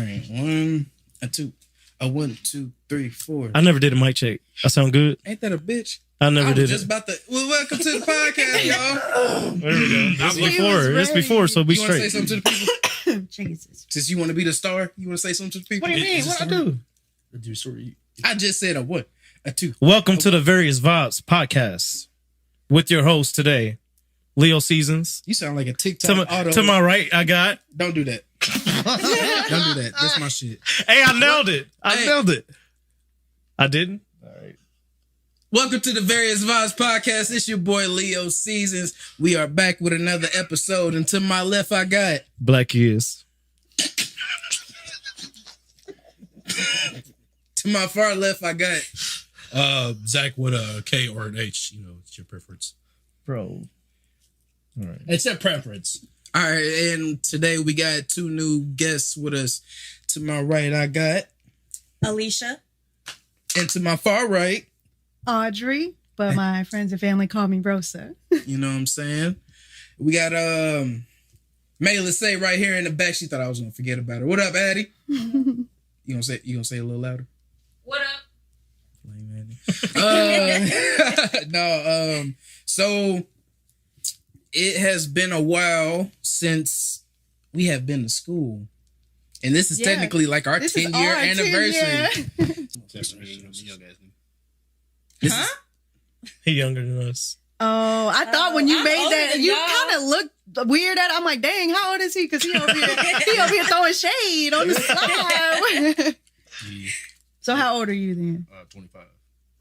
right. 1, 2, 3, 4. I never did a mic check. I sound good? Ain't that a bitch? I never did just it. about to. Well, welcome to the podcast, y'all. There we go. It's before, so be You want to say straight. something to the people? Jesus. Since you want to be the star, you want to say something to the people? What do you mean? What I do? I just said a 1, a 2. Welcome to the Various Vibes podcast with your host today, Leo Seasons. You sound like a TikTok auto. To my right, I got. Don't do that. Don't do that. That's my shit. Hey, I nailed it. I nailed it. I didn't? All right. Welcome to the Various Vibes podcast. It's your boy Leo Seasons. We are back with another episode. And to my left, I got Black Years. To my far left, I got Zach with a K or an H. You know, it's your preference. Bro. All right. It's a preference. All right, and today we got 2 new guests with us. To my right, I got Alicia. And to my far right, Audrey, but my friends and family call me Rosa. you know what I'm saying? We got Mayla Say right here in the back. She thought I was gonna forget about her. What up, Addie? You gonna say it a little louder? What up? Lame Addie. So it has been a while since we have been to school. And this is technically like our 10-year anniversary. He younger than us. Oh, I thought when you made that, you kind of looked weird at it. I'm like, dang, how old is he? Because he over here throwing shade on the side. Yeah. So how old are you then? 25.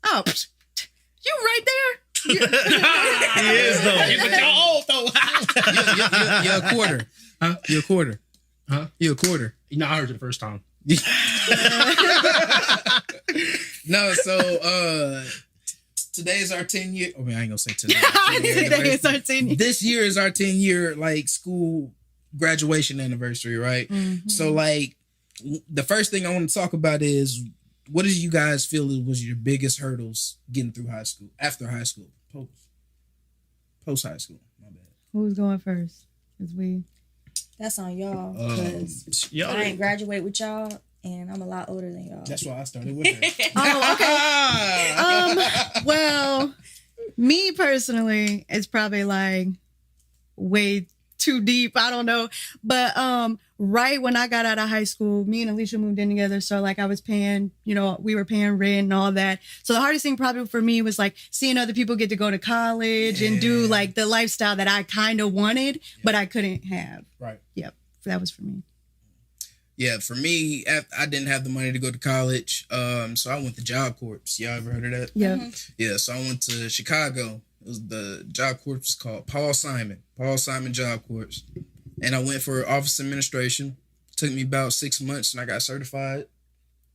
Oh, you right there. He is, though. You're old, though. You're a quarter. Huh? You're a quarter. Huh? You're a quarter. You know, I heard you the first time. No, so today's our 10-year. I mean, I ain't gonna say today. Today is our 10 years. This year is our 10-year like school graduation anniversary, right? Mm-hmm. So like the first thing I want to talk about is what did you guys feel was your biggest hurdles getting through high school, after high school, post high school? My bad. Who's going first? Because we. That's on y'all. Because Y'all I ain't graduate with y'all, and I'm a lot older than y'all. That's why I started with her. Oh, okay. Well, me personally, it's probably like way too deep. I don't know. But right when I got out of high school, me and Alicia moved in together. So like I was paying, we were paying rent and all that. So the hardest thing probably for me was like seeing other people get to go to college and do like the lifestyle that I kind of wanted, but I couldn't have. Right. Yep. That was for me. Yeah, for me, I didn't have the money to go to college. So I went to Job Corps. Y'all ever heard of that? Yeah. Mm-hmm. Yeah, so I went to Chicago. The Job Corps was called Paul Simon Job Corps. And I went for office administration. Took me about 6 months and I got certified.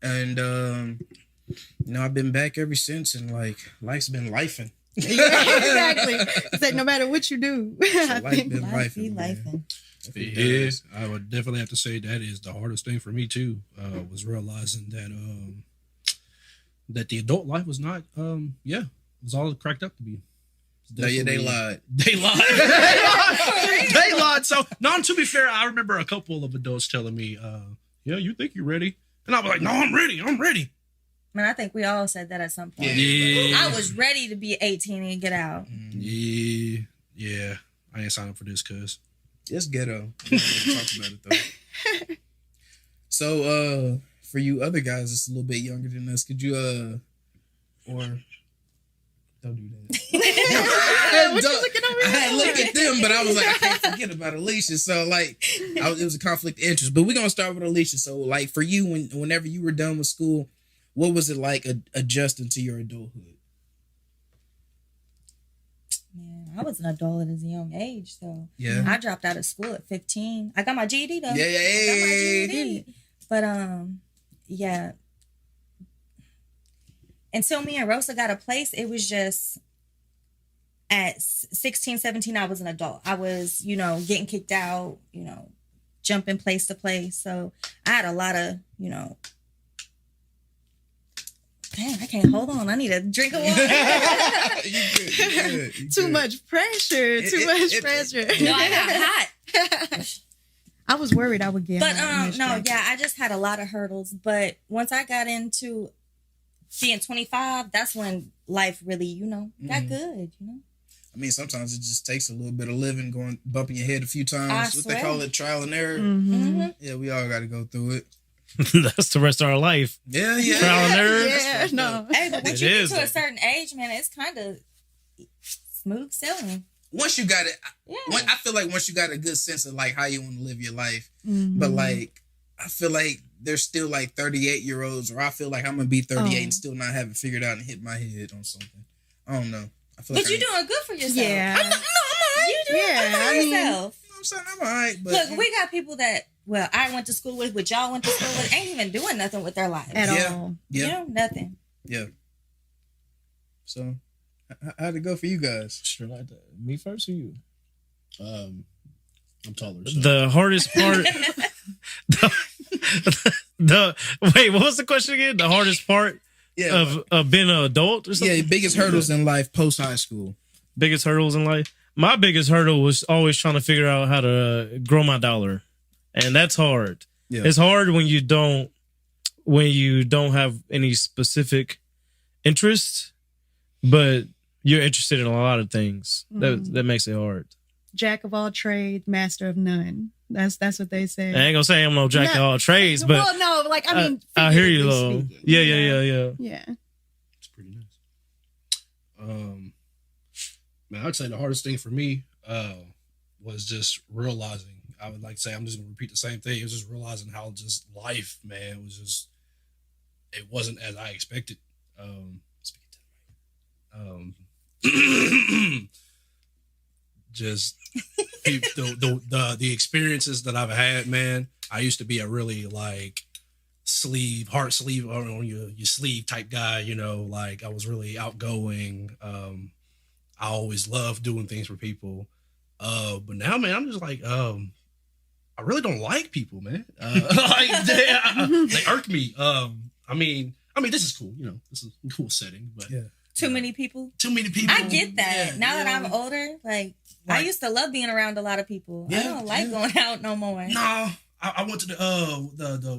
And, I've been back ever since and like life's been lifing. Exactly. It's like no matter what you do. So life been Life be lifing. man. lifing. Yeah, I would definitely have to say that is the hardest thing for me too. Was realizing that the adult life was not, it was all cracked up to be. No, yeah, they lied. They lied. They lied. So, to be fair, I remember a couple of adults telling me, "Yeah, you think you're ready?" And I was like, "No, I'm ready. I'm ready." Man, I think we all said that at some point. Yeah. I was ready to be 18 and get out. Yeah. I ain't signed up for this, cuz. It's ghetto. We don't talk about it though. So, for you other guys that's a little bit younger than us, could you or don't do that. What you looking over I had here? looked at them, but I was like, I can't forget about Alicia. So like, it was a conflict of interest. But we're gonna start with Alicia. So like, for you, whenever you were done with school, what was it like adjusting to your adulthood? Man, I was an adult at a young age, so Yeah. I dropped out of school at 15. I got my GED though. Yeah. I got my GED. But yeah. Until me and Rosa got a place, it was just at 16, 17, I was an adult. I was, getting kicked out, jumping place to place. So I had a lot of, Dang, I can't hold on. I need a drink of water. You Too good. much pressure. Too much pressure. No, I got hot. I was worried I would get But hurt in this no, jacket. yeah, I just had a lot of hurdles. But once I got into being 25, that's when life really, got good. I mean, sometimes it just takes a little bit of living, bumping your head a few times. I What they swear. call it, trial and error. Mm-hmm. Yeah, we all got to go through it. That's the rest of our life. Yeah. Trial and error. Yeah, no. Hey, but It once you get is, to though. a certain age, man, it's kind of smooth sailing. Once you got it, Yeah. I feel like once you got a good sense of like how you want to live your life, Mhm. but like I feel like there's still like 38-year-olds, or I feel like I'm gonna be 38 Oh. and still not have it figured out and hit my head on something. I don't know. I feel But like you're doing good for yourself. Yeah. I'm alright. You doing Yeah, good for I mean- yourself. You know what I'm saying? I'm alright. But Look, we got people that, well, I went to school with y'all went to school with, ain't even doing nothing with their lives. At Yeah. all. yeah. Nothing. Yeah. So, how'd it go for you guys? Sure like that. Me first or you? I'm taller. So. The hardest part. Wait, what was the question again? The hardest part Yeah. of being an adult or something? Yeah, biggest hurdles in life post high school. Biggest hurdles in life. My biggest hurdle was always trying to figure out how to grow my dollar, and that's hard. Yeah. It's hard when you don't have any specific interest, but you're interested in a lot of things. That makes it hard. Jack of all trades, master of none. That's what they say. I ain't gonna say I'm no jack of No. all trades, but well, no, like I mean, I hear you figuratively though. speaking, Yeah. Yeah. It's pretty nice. Man, I'd say the hardest thing for me was just realizing. I would like to say I'm just gonna repeat the same thing. It was just realizing how just life, man, was just it wasn't as I expected. Just the experiences that I've had, man. I used to be a really like heart sleeve on your sleeve type guy, like I was really outgoing. I always loved doing things for people. But now, man, I'm just like, I really don't like people, man. They irk me. I mean, this is cool, this is a cool setting, but Yeah. Too many people. too many people. I get that. Yeah, now that yeah. I'm older, like I used to love being around a lot of people. I Yeah, don't like yeah. going out no more. No, I went to the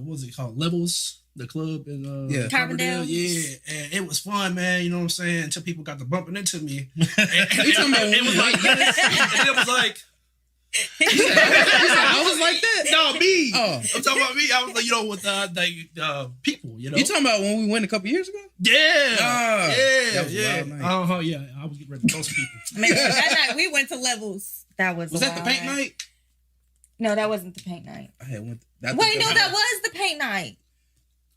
what was it called? Levels, the club in Yeah. Carbondale. Yeah, and it was fun, man. You know what I'm saying? Until people got to bumping into me. And You talking about it was like this, and it was like, I was like that. no, me. Oh. I'm talking about me. I was like, with the people, You talking about when we went a couple years ago? Yeah, Ah, yeah, that was a yeah. wild night. Yeah. I was getting ready to those people. Man, that night we went to Levels. That was Was a that the wild paint night? No, that wasn't the paint night. I had went. Wait, no, that was the paint night.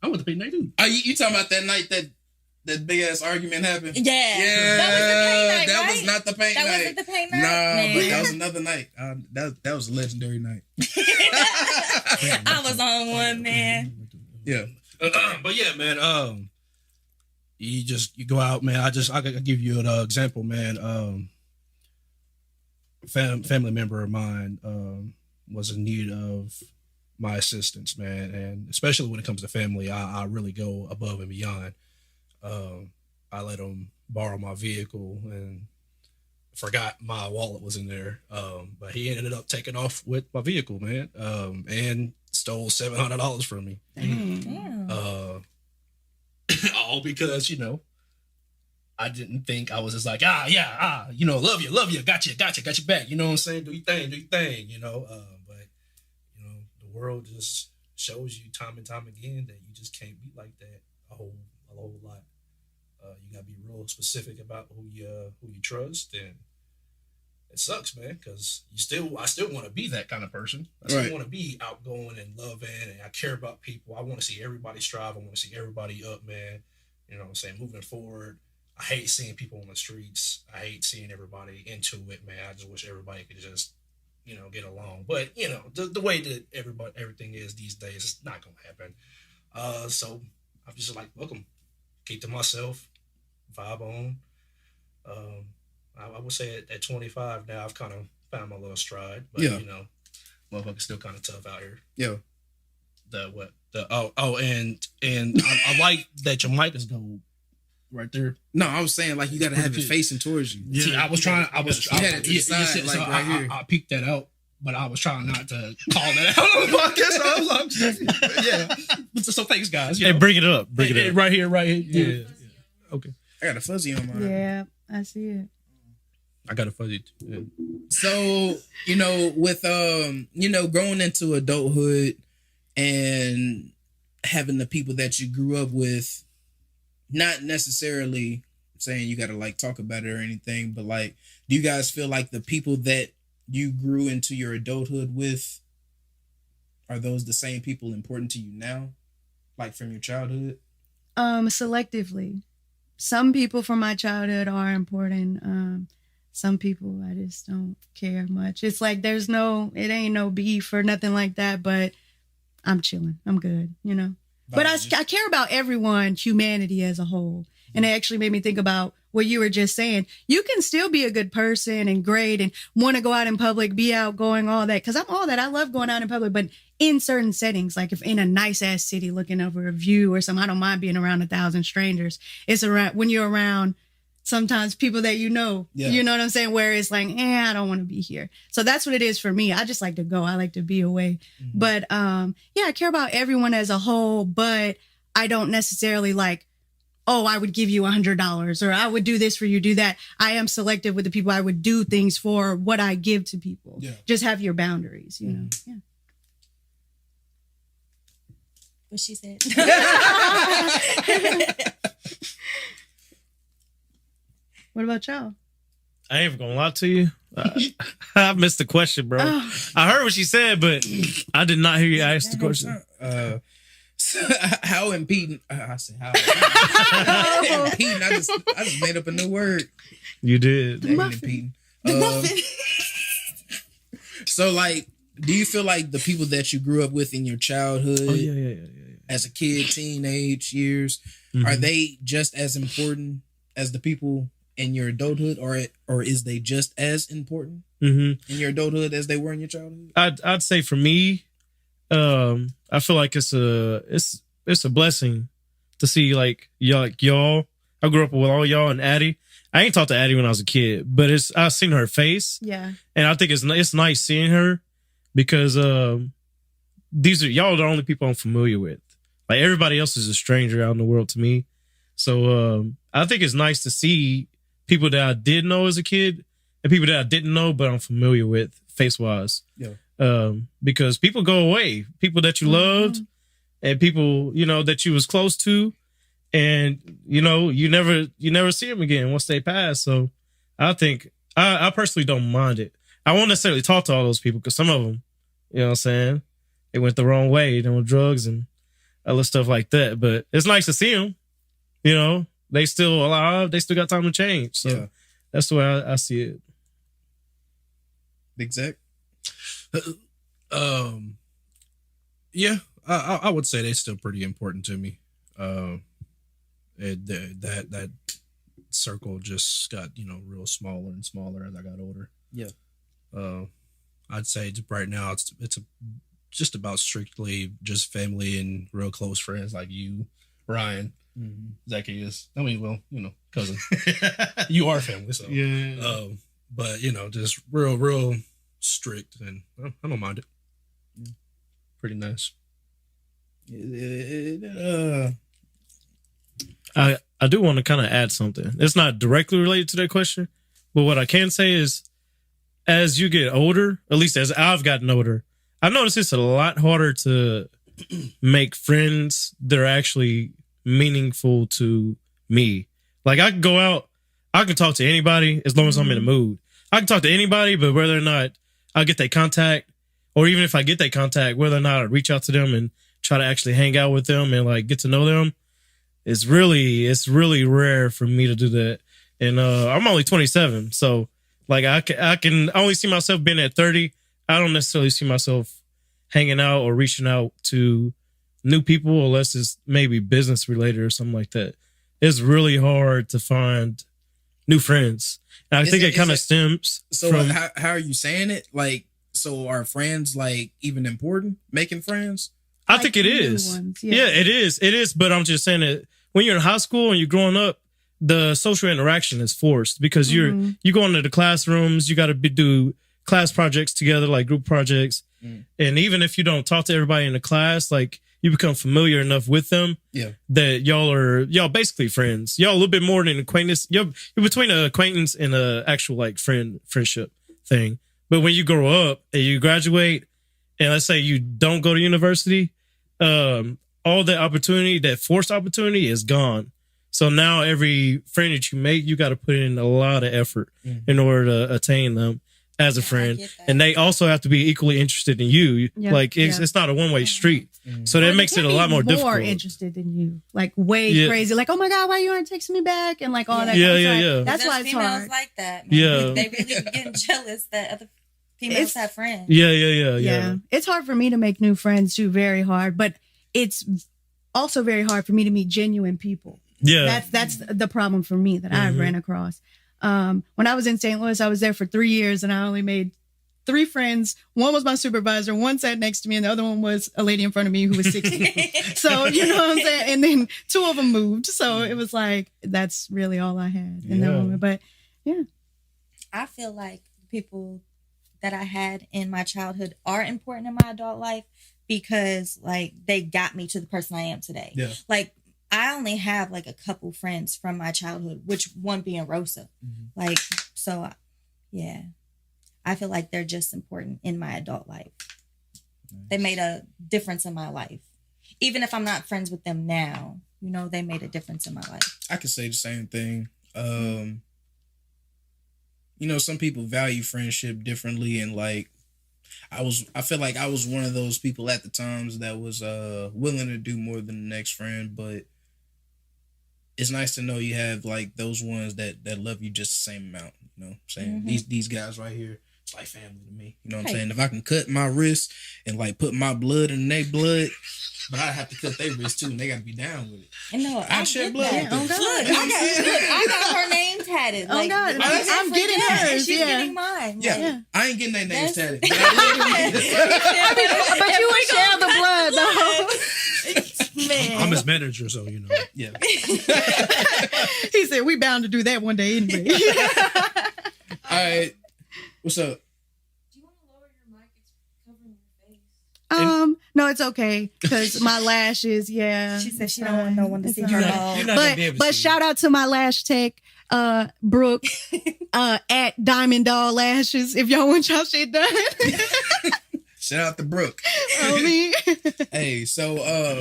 I went to paint night too. Oh, you talking about that night that big ass argument happened? Yeah. Yeah, That was the paint night, that right? was not the paint That night. wasn't the paint night? Nah, Man. but that was another night. That was a legendary night. I was on one, man. Yeah. But yeah, man. You go out, man. I could give you an example, man. Family member of mine was in need of my assistance, man, and especially when it comes to family, I really go above and beyond. I let him borrow my vehicle and forgot my wallet was in there, but he ended up taking off with my vehicle, man, and stole $700 from me. Damn. All because, I didn't think I was just like, love you, got you back. You know what I'm saying? Do your thing, but, the world just shows you time and time again that you just can't be like that a whole lot. You gotta be real specific about who you trust, and it sucks, man, because I still want to be that kind of person. I still Right. want to be outgoing and loving, and I care about people. I want to see everybody strive. I want to see everybody up, man. You know what I'm saying? Moving forward. I hate seeing people on the streets. I hate seeing everybody into it, man. I just wish everybody could just, get along. But, the way that everything is these days, it's not going to happen. So I'm just like, welcome. Keep to myself. Vibe on. I would say at 25 now, I've kind of found my little stride. But, Yeah. motherfucker's still kind of tough out here. Yeah. And I like that your mic is go right there. No, I was saying like you got to have it facing towards you. See, I was trying. I was. You had it to the side, like, right here. I peeked that out. but I was trying not to call that out on the podcast. So I was like, yeah. So thanks, guys. Hey, bring it up. Bring it up. Right here, right here. Yeah. Okay. I got a fuzzy on mine. Yeah, I see it. I got a fuzzy too. Yeah. So, with growing into adulthood and having the people that you grew up with, not necessarily saying you got to like talk about it or anything, but like, do you guys feel like the people that you grew into your adulthood with, are those the same people important to you now, like from your childhood? Selectively. Some people from my childhood are important. Some people I just don't care much. It's like it ain't no beef or nothing like that, but I'm chilling. I'm good, But I care about everyone, humanity as a whole. And it actually made me think about what you were just saying. You can still be a good person and great and want to go out in public, be outgoing, all that. Because I'm all that. I love going out in public, but in certain settings, like if in a nice ass city looking over a view or something, I don't mind being around 1,000 strangers. It's around when you're around sometimes people that you know what I'm saying? Where it's like, I don't want to be here. So that's what it is for me. I just like to go. I like to be away. Mm-hmm. But I care about everyone as a whole, but I don't necessarily like, I would give you $100 or I would do this for you, do that. I am selective with the people I would do things for, what I give to people. Yeah. Just have your boundaries, you know? Yeah. What she said. What about y'all? I ain't even gonna lie to you. I missed the question, bro. I heard what she said, but I did not hear you ask the question. How impeding? I said how impeding. I just made up a new word. You did. Impeding. So, like, do you feel like the people that you grew up with in your childhood, as a kid, teenage years, are they just as important as the people in your adulthood, or is they just as important in your adulthood as they were in your childhood? I'd say for me, I feel like it's a blessing to see like y'all. I grew up with all y'all and Addie. I ain't talked to Addie when I was a kid, but I've seen her face. Yeah. And I think it's nice seeing her because these are y'all the only people I'm familiar with. Like everybody else is a stranger out in the world to me. So I think it's nice to see people that I did know as a kid and people that I didn't know but I'm familiar with face wise. Yeah. Because people go away, people that you loved and people, that you was close to, and you never see them again once they pass. So I think I personally don't mind it. I won't necessarily talk to all those people because some of them, you know what I'm saying, they went the wrong way, doing drugs and other stuff like that. But it's nice to see them, they still alive, they still got time to change. So that's the way I see it. Big Zach? I would say they're still pretty important to me. That circle just got real smaller and smaller as I got older. Yeah. I'd say right now it's just about strictly just family and real close friends like you, Ryan, Zacchaeus. I mean, well, cousin. You are family, so yeah. But just real strict, and I don't mind it. Yeah. Pretty nice. I do want to kind of add something. It's not directly related to that question, but what I can say is, as you get older, at least as I've gotten older, I noticed it's a lot harder to make friends that are actually meaningful to me. Like I can go out, I can talk to anybody as long as I'm in the mood. I can talk to anybody, but whether or not I'll get their contact, or even if I get their contact, whether or not I reach out to them and try to actually hang out with them and like get to know them, it's really rare for me to do that. And I'm only 27, so like I can only see myself being at 30. I don't necessarily see myself hanging out or reaching out to new people unless it's maybe business related or something like that. It's really hard to find new friends. And I think it kind of stems from... how are you saying it? Like, so are friends like even important, making friends? I think it is. Yeah, it is. It is. But I'm just saying that when you're in high school and you're growing up, the social interaction is forced because you go into the classrooms, you got to do class projects together, like group projects. And even if you don't talk to everybody in the class, like you become familiar enough with them that y'all basically friends. Y'all a little bit more than acquaintance. You're between an acquaintance and a actual like friendship thing. But when you grow up and you graduate, and let's say you don't go to university, all that opportunity, that forced opportunity, is gone. So now every friend that you make, you got to put in a lot of effort in order to attain them as a friend. And they also have to be equally interested in you. Like it's not a one-way street. So that makes it a lot more difficult. More interested in you, like way crazy. Like, oh my God, why you aren't texting me back? And like all that. Yeah. That's why it's hard. Like that. Man. Yeah. They really be getting jealous that other females have friends. Yeah. It's hard for me to make new friends too. Very hard, but it's also very hard for me to meet genuine people. Yeah. That's the problem for me that I ran across. When I was in St. Louis, I was there for 3 years and I only made 3 friends. One was my supervisor, one sat next to me, and the other one was a lady in front of me who was 60. So, you know what I'm saying? And then 2 of them moved. So it was like, that's really all I had in that moment. But yeah. I feel like people that I had in my childhood are important in my adult life because like they got me to the person I am today. Yeah. Like I only have like a couple friends from my childhood, which one being Rosa. Like, so yeah, I feel like they're just important in my adult life. They made a difference in my life. Even if I'm not friends with them now, you know, they made a difference in my life. I could say the same thing. You know, some people value friendship differently, and like I feel like I was one of those people at the times that was willing to do more than the next friend, but it's nice to know you have like those ones that love you just the same amount, you know what I'm saying? These guys right here, it's like family to me. You know what I'm saying? If I can cut my wrist and like put my blood in their blood, but I have to cut their wrist too, and they gotta be down with it. And no, I shed blood. Look, I got her name tatted. Like, God, I'm getting hers. And she's getting mine. Yeah. I ain't getting their names tatted. But But you would share the blood though. Man. I'm his manager, so you know. Yeah. He said, we bound to do that one day anyway. All right. What's up? Do you want to lower your mic? It's covering your face. No, it's okay because my lashes. She said she don't want no one to see her at all. But shout out to my lash tech, Brooke, at Diamond Doll Lashes. If y'all want y'all shit done. Shout out to Brooke. Hey, so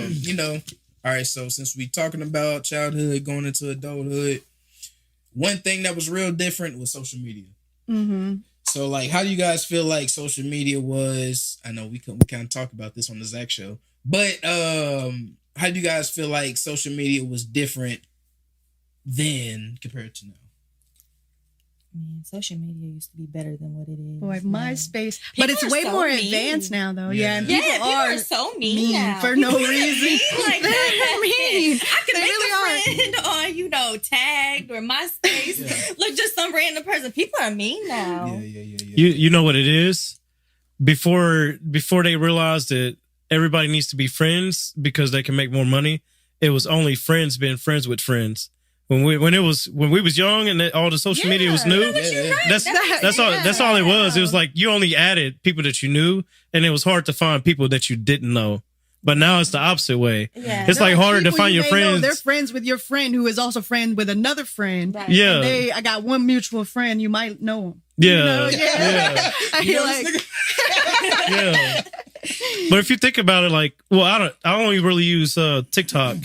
you know, all right, so since we talking about childhood going into adulthood, one thing that was real different was social media. So like, how do you guys feel like social media was? I know we kind of talk about this on the Zach show, but how do you guys feel like social media was different then compared to now? Man, social media used to be better than what it is. Boy, MySpace. But it's way more advanced now, though. Yeah, and people are so mean now. For no reason. Like they're mean. I can They make really a friend on, you know, Tagged or MySpace. Look, just some random person. People are mean now. Yeah. You know what it is? Before they realized that everybody needs to be friends because they can make more money, it was only friends being friends with friends. When we was young and all the social media was new, that's all it was. It was like you only added people that you knew, and it was hard to find people that you didn't know. But now it's the opposite way. Yeah. It's like harder to find your friends. They're friends with your friend who is also friend with another friend. Right. Yeah. And I got one mutual friend. You might know him. Yeah. You know? Yeah. I feel like, yeah. But if you think about it, like, well, I only really use TikTok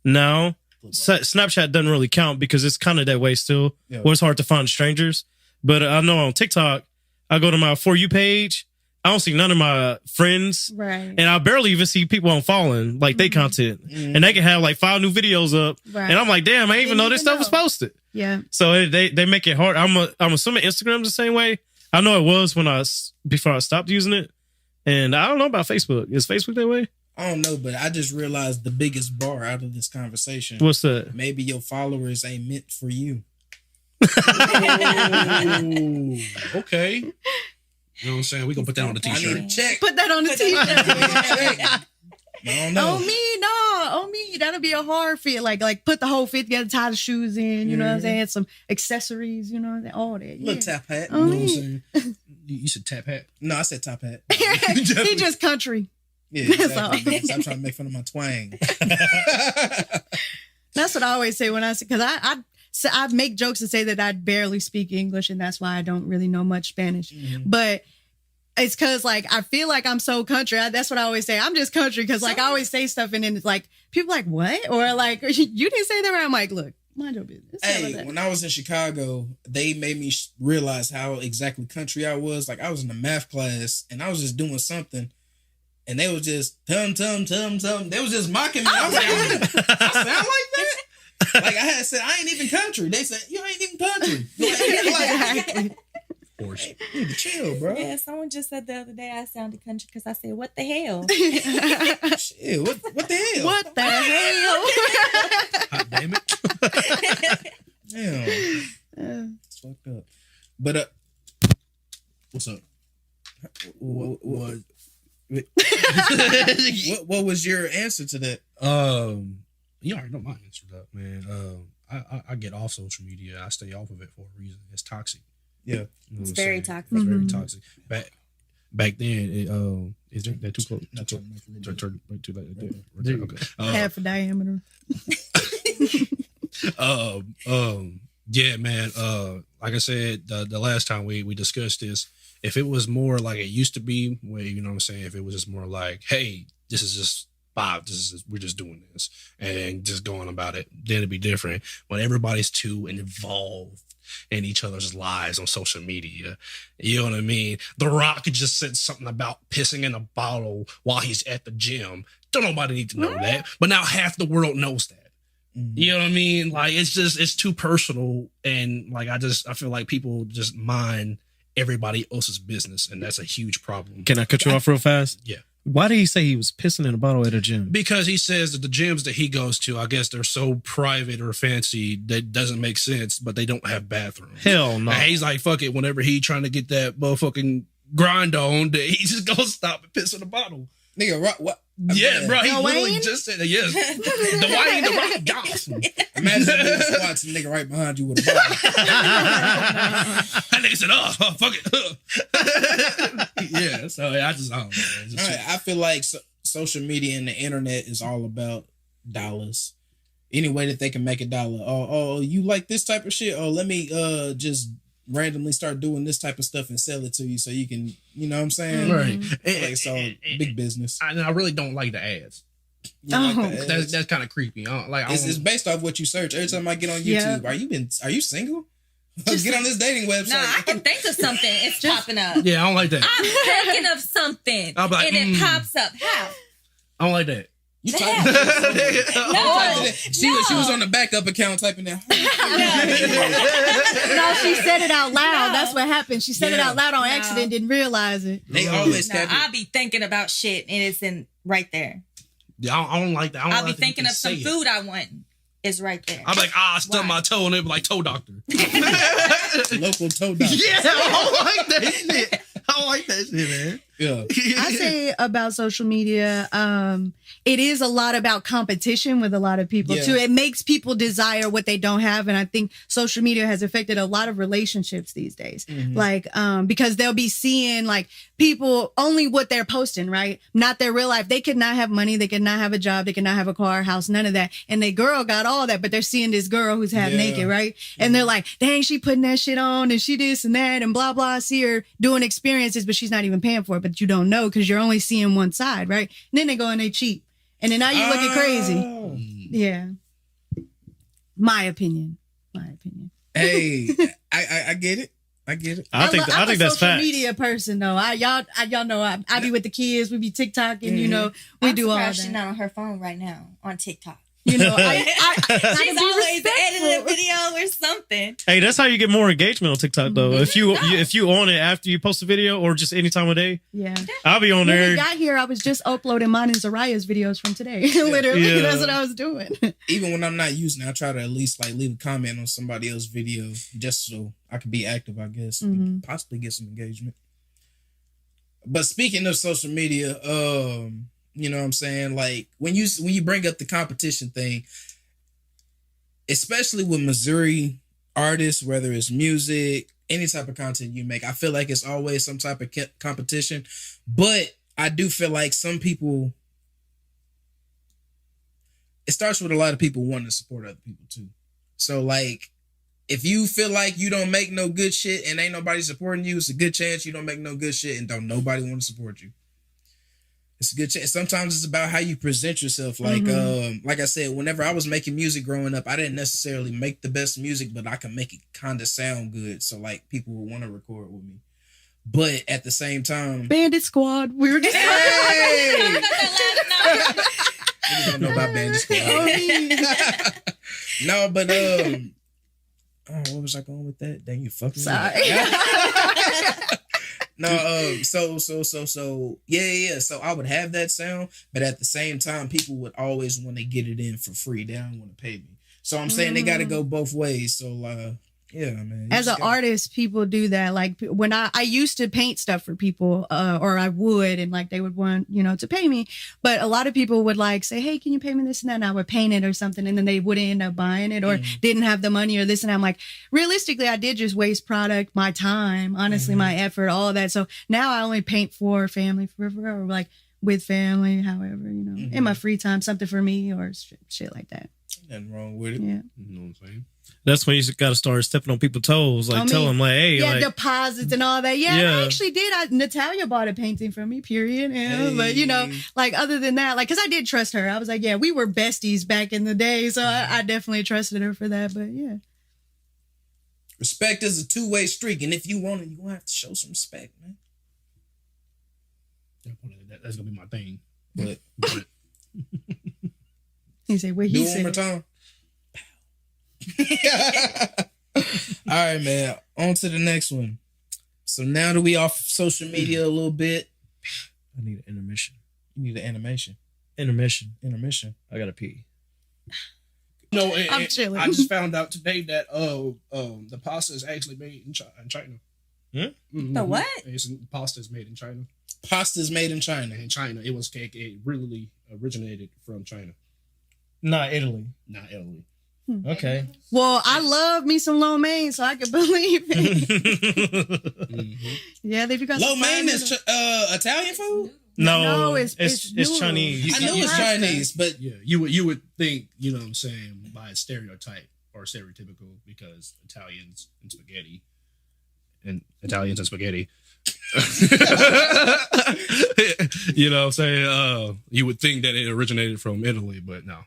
now. Snapchat doesn't really count because it's kind of that way still, where it's hard to find strangers. But I know on TikTok, I go to my For You page, I don't see none of my friends, right? And I barely even see people I'm following, like they content, and they can have like 5 new videos up, and I'm like, damn, I didn't even know this stuff was posted. Yeah. So they make it hard. I'm assuming Instagram's the same way. I know it was before I stopped using it, and I don't know about Facebook. Is Facebook that way? I don't know, but I just realized the biggest bar out of this conversation. What's that? Maybe your followers ain't meant for you. Okay. You know what I'm saying? We gonna put that on the t-shirt. I need a check. Put that on the t-shirt. I don't know. On me. That'll be a hard fit. Like put the whole fit together, tie the shoes in, you know what I'm saying? Some accessories, you know, all that. Little tap hat. On You know what I'm me. saying? You said tap hat. No, I said top hat. He just country. Yeah, That's all. exactly. Stop trying to make fun of my twang. That's what I always say when I say, because I make jokes and say that I barely speak English, and that's why I don't really know much Spanish. Mhm. But it's because like I feel like I'm so country. That's what I always say. I'm just country because like I always say stuff and then it's like people like what, or like you didn't say that right. I'm like, look, mind your business. Hey, when I was in Chicago, they made me realize how exactly country I was. Like I was in a math class and I was just doing something. And they was just tum. They was just mocking me. I was like, I sound like that? Like I had said, I ain't even country. They said, you ain't even country. Like, Of course. you need to chill, bro. Yeah, someone just said the other day I sounded country because I said, "What the hell?" Shit, what the hell? What the hell? God damn it. Damn. It's fucked up. But What's up? what what was your answer to that? You already know my answer to that, man. I get off social media. I stay off of it for a reason. It's toxic. Yeah. You know what It's I'm very saying? toxic. It's very Mhm. toxic. Back then, is that too close? Not trying to make it Turn too late. There you Okay. Half a diameter. Yeah, man. Like I said, the last time we discussed this, if it was more like it used to be, where you know what I'm saying, if it was just more like, hey, this is just we're just doing this and just going about it, then it'd be different. When everybody's too involved in each other's lives on social media, you know what I mean? The Rock just said something about pissing in a bottle while he's at the gym. Don't nobody need to know that, but now half the world knows that. You know what I mean? Like it's too personal, and like I feel like people just mind everybody else's business, and that's a huge problem. Can I cut you off real fast? Yeah. Why did he say he was pissing in a bottle at a gym? Because he says that the gyms that he goes to, I guess they're so private or fancy that doesn't make sense, but they don't have bathrooms. Hell no. And he's like, fuck it, whenever he trying to get that motherfucking grind on, that he just gonna stop and piss in a bottle. Nigga, what? Yeah, bro, he Dwayne? literally just said that. Yes. Dwayne The Rock Johnson. Imagine doing squats and nigga right behind you with a bottle. And they said, oh, fuck it. Yeah, so I don't know. Man. Just All right, I feel like social media and the internet is all about dollars. Any way that they can make a dollar. Oh, you like this type of shit? Oh, let me just randomly start doing this type of stuff and sell it to you so you can, you know what I'm saying? right. Like, so big business. I really don't like the ads. You like Oh. the ads? That's kind of creepy. It's based off what you search. Every time I get on Yeah. YouTube, are you single? Get on this dating website. No, I can think of something. It's popping up. yeah, I don't like that. I'm thinking of something, I'll be like, and it pops up. How? I don't like that. You The typing hell? that. No, She was on the backup account typing that. No, she said it out loud. No. That's what happened. She said it Yeah. out loud on No. accident, didn't realize it. They always no, capture. I'll be thinking about shit, and it's in right there. Yeah, I don't like that. I don't I'll be like that you thinking can of some say it. food I want. It's right there. I'm like, I stubbed Why? my toe, and they be like, toe doctor. Local toe doctor. Yeah, I don't like that shit. I don't like that shit, man. Yeah. I say about social media, it is a lot about competition with a lot of people Yeah. too. It makes people desire what they don't have. And I think social media has affected a lot of relationships these days. Mhm. Like, because they'll be seeing like people only what they're posting, right? Not their real life. They could not have money. They could not have a job. They could not have a car, house, none of that. And the girl got all that, but they're seeing this girl who's half Yeah. naked, right? And they're like, dang, she putting that shit on and she this and that and blah, blah. I see her doing experiences, but she's not even paying for it, but you don't know because you're only seeing one side, right? And then they go and they cheat. And then now you looking crazy. Oh. Yeah. My opinion. Hey, I get it. I get it. I think I'm a that's social facts. media person though. Y'all know I be with the kids. We be TikTok and you know we I'm do all surprised that. she's not on her phone right now on TikTok. You know, She's be always respectful. editing a video or something. Hey, that's how you get more engagement on TikTok though. If you on it after you post a video or just any time of day, Yeah. I'll be on When we there. got here, I was just uploading mine and Zariah's videos from today. Literally, Yeah. that's what I was doing. Even when I'm not using it, I try to at least like leave a comment on somebody else's video just so I can be active, I guess. Mhm. Possibly get some engagement. But speaking of social media, you know what I'm saying? Like when you bring up the competition thing, especially with Missouri artists, whether it's music, any type of content you make, I feel like it's always some type of competition. But I do feel like some people, it starts with a lot of people wanting to support other people too. So like, if you feel like you don't make no good shit and ain't nobody supporting you, it's a good chance you don't make no good shit and don't nobody want to support you. It's a good chance. Sometimes it's about how you present yourself. Like, like I said, whenever I was making music growing up, I didn't necessarily make the best music, but I can make it kind of sound good. So like people would want to record with me. But at the same time, Bandit Squad. We were just hey! You don't know about Bandit Squad. No, but what was I going with that? Dang, you fucking sorry. No, so yeah. So I would have that sound, but at the same time, people would always want to get it in for free. They don't want to pay me. So I'm saying they got to go both ways. So yeah, man. As an artist, people do that. Like when I used to paint stuff for people, or I would, and like they would want, to pay me. But a lot of people would like say, hey, can you pay me this and that? And I would paint it or something. And then they wouldn't end up buying it or didn't have the money or this and that. I'm like, realistically, I did just waste product, my time, honestly, my effort, all of that. So now I only paint for family, or like with family, however, in my free time, something for me or shit like that. Nothing wrong with it. Yeah. You know what I'm saying? That's when you got to start stepping on people's toes. Like, tell them, like, hey, yeah, like, deposits and all that. Yeah, and I actually did. Natalia bought a painting from me, period. Yeah, but, like, other than that, like, because I did trust her. I was like, yeah, we were besties back in the day. So I definitely trusted her for that. But, yeah. Respect is a two-way streak. And if you want it, you're going to have to show some respect, man. That's going to be my thing. But he said, what do he it one more said. time. All right, man. On to the next one. So now that we off social media a little bit, I need an intermission. you need an animation. Intermission. I gotta pee. No, I'm chilling. I just found out today that the pasta is actually made in China. The what? Pasta is made in China. Pasta's made in China. In China, it really originated from China, Not Italy. not Italy. Okay. Well, I love me some lo mein, so I can believe it. Yeah, they got Lo some mein fine is Italian food? No, it's it's Chinese. I know it's Chinese, but Yeah, you would think, you know what I'm saying, by stereotype or stereotypical, because Italians and spaghetti. You know what I'm saying? You would think that it originated from Italy, but no.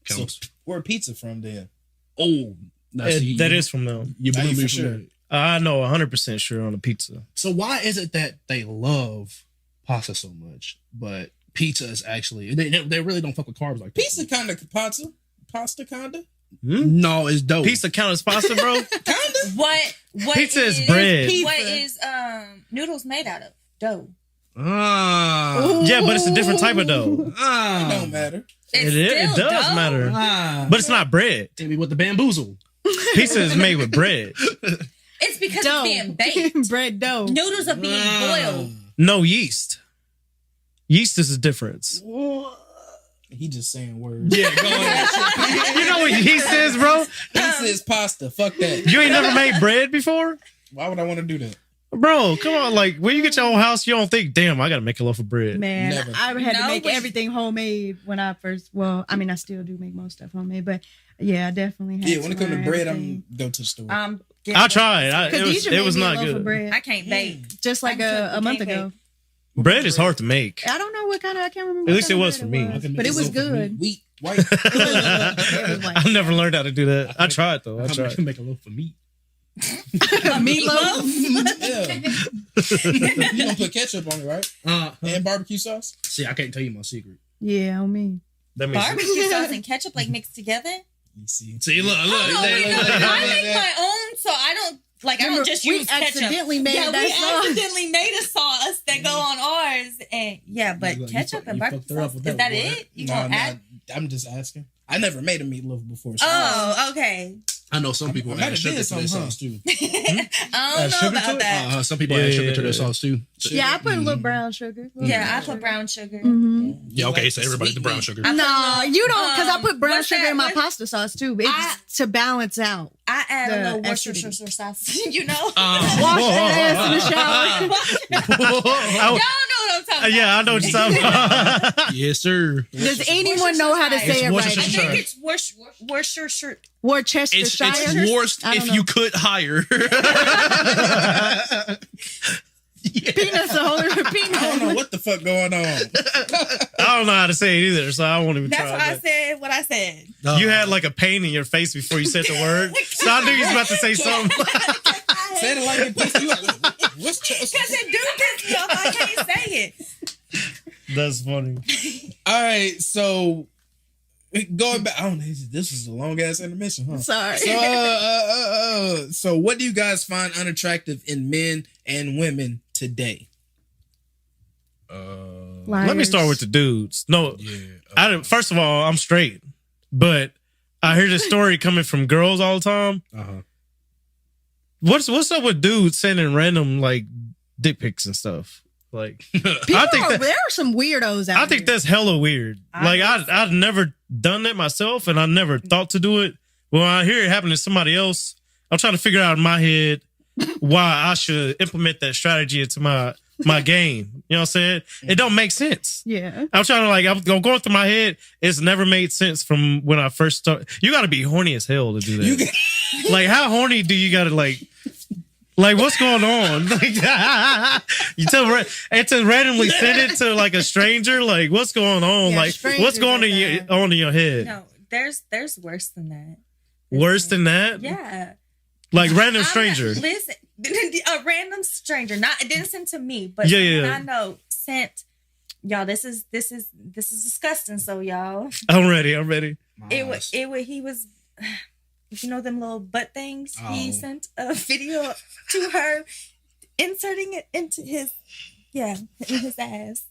so where pizza from then? Oh, That is from them. You Are you blew me for from sure? that. I know 100% sure on the pizza. So why is it that they love pasta so much, but pizza is actually they really don't fuck with carbs like Pizza that? kind of pasta kind of. No, it's dope. Pizza count as pasta, bro? What Pizza is bread. What is noodles made out of? Dough. Yeah, but it's a different type of dough. It don't matter. It does matter. But it's not bread. Hit me with the bamboozle. Pizza is made with bread. It's because dough. it's being baked. Bread dough. Noodles are being boiled. No yeast. Yeast is the difference. He just saying words. Yeah, go ahead. You know what yeast is, bro? Pizza is pasta. Fuck that. You ain't never made bread before? Why would I want to do that? Bro, come on. Like, when you get your own house, you don't think, damn, I got to make a loaf of bread. Man, Never. I had to No, make but- everything homemade when I first. Well, I mean, I still do make most stuff homemade, but yeah, I definitely had. Yeah, when it comes to learn bread, everything. I'm go to the store. I tried. Khadijah It was made me a not loaf of good. bread, I can't bake. just like I can a month cook ago. Bread is hard to make. I don't know what kind of. I can't remember. At what least kind it of was bread for me. was, I can but make it a was loaf of good. Wheat, white. It was white. I never learned how to do that. I tried, though. I I tried. can make a loaf of meat. Meatloaf. Yeah. You gonna put ketchup on it, right? And barbecue sauce? See, I can't tell you my secret. Yeah, on me. That means Barbecue sauce and ketchup like mixed together. You see. See, look. I make my own, so I don't like. I Remember, don't just we use ketchup. accidentally made yeah, that we sauce. accidentally made a sauce that go on ours, and yeah, but Look, you ketchup fuck- and you barbecue fucked her up sauce with is that that one, it? You No, gonna no, add? I'm just asking. I never made a meatloaf before. So Oh, okay. I know some people I might add have sugar did to their something, sauce too. I don't know sugar to about it? that. Some people Yeah, add sugar yeah, to their yeah. sauce too. Yeah, I put a little brown sugar. Yeah, I put brown sugar. Mhm. Yeah, okay, like so the everybody sweet the brown meat. sugar. I put No, you don't, because I put brown what's sugar that? in my What- pasta sauce too. It's to balance out. I add a The little acidity. Worcestershire sauce. You know? Wash that ass in the shower. Y'all know what I'm talking about. Yeah, I know what you're talking about. Yes, sir. Does anyone know how to say it Worcestershire. I right? think it's Worcestershire. Worcestershire. It's worst I don't if know. you could hire. Peanuts, a whole lot of I don't know peanuts. what the fuck going on. I don't know how to say it either, so I won't even That's try. why I but- said what I said. You had like a pain in your face before you said the word, so I knew you was about to say something. Said it like it pissed you off. What's Because it do piss me off. I can't say it. That's funny. All right, so going back, I don't know. This is a long ass intermission, huh? Sorry. So what do you guys find unattractive in men and women today? Let me start with the dudes. No, first of all, I'm straight, but I hear this story coming from girls all the time. Uh-huh. What's up with dudes sending random like dick pics and stuff? Like, I think there are some weirdos out I think that's hella weird. Like, I've never done that myself, and I never thought to do it. When I hear it happen to somebody else, I'm trying to figure out in my head why I should implement that strategy into my game. You know what I'm saying? It don't make sense. Yeah. I'm trying to I'm going through my head. It's never made sense from when I first started. You got to be horny as hell to do that. Like, how horny do you got to like, what's going on? You and to randomly send it to like a stranger. Like, what's going on? Yeah, like, what's strangers going like on in your head? No, there's worse than that. Worse than that? Yeah. Like random I'm stranger. not- listen, a random stranger. Not it didn't send to me, but Yeah, someone yeah. I know sent. Y'all, this is disgusting. So y'all, I'm ready. he was. You know them little butt things? Oh. He sent a video to her, inserting it into his ass.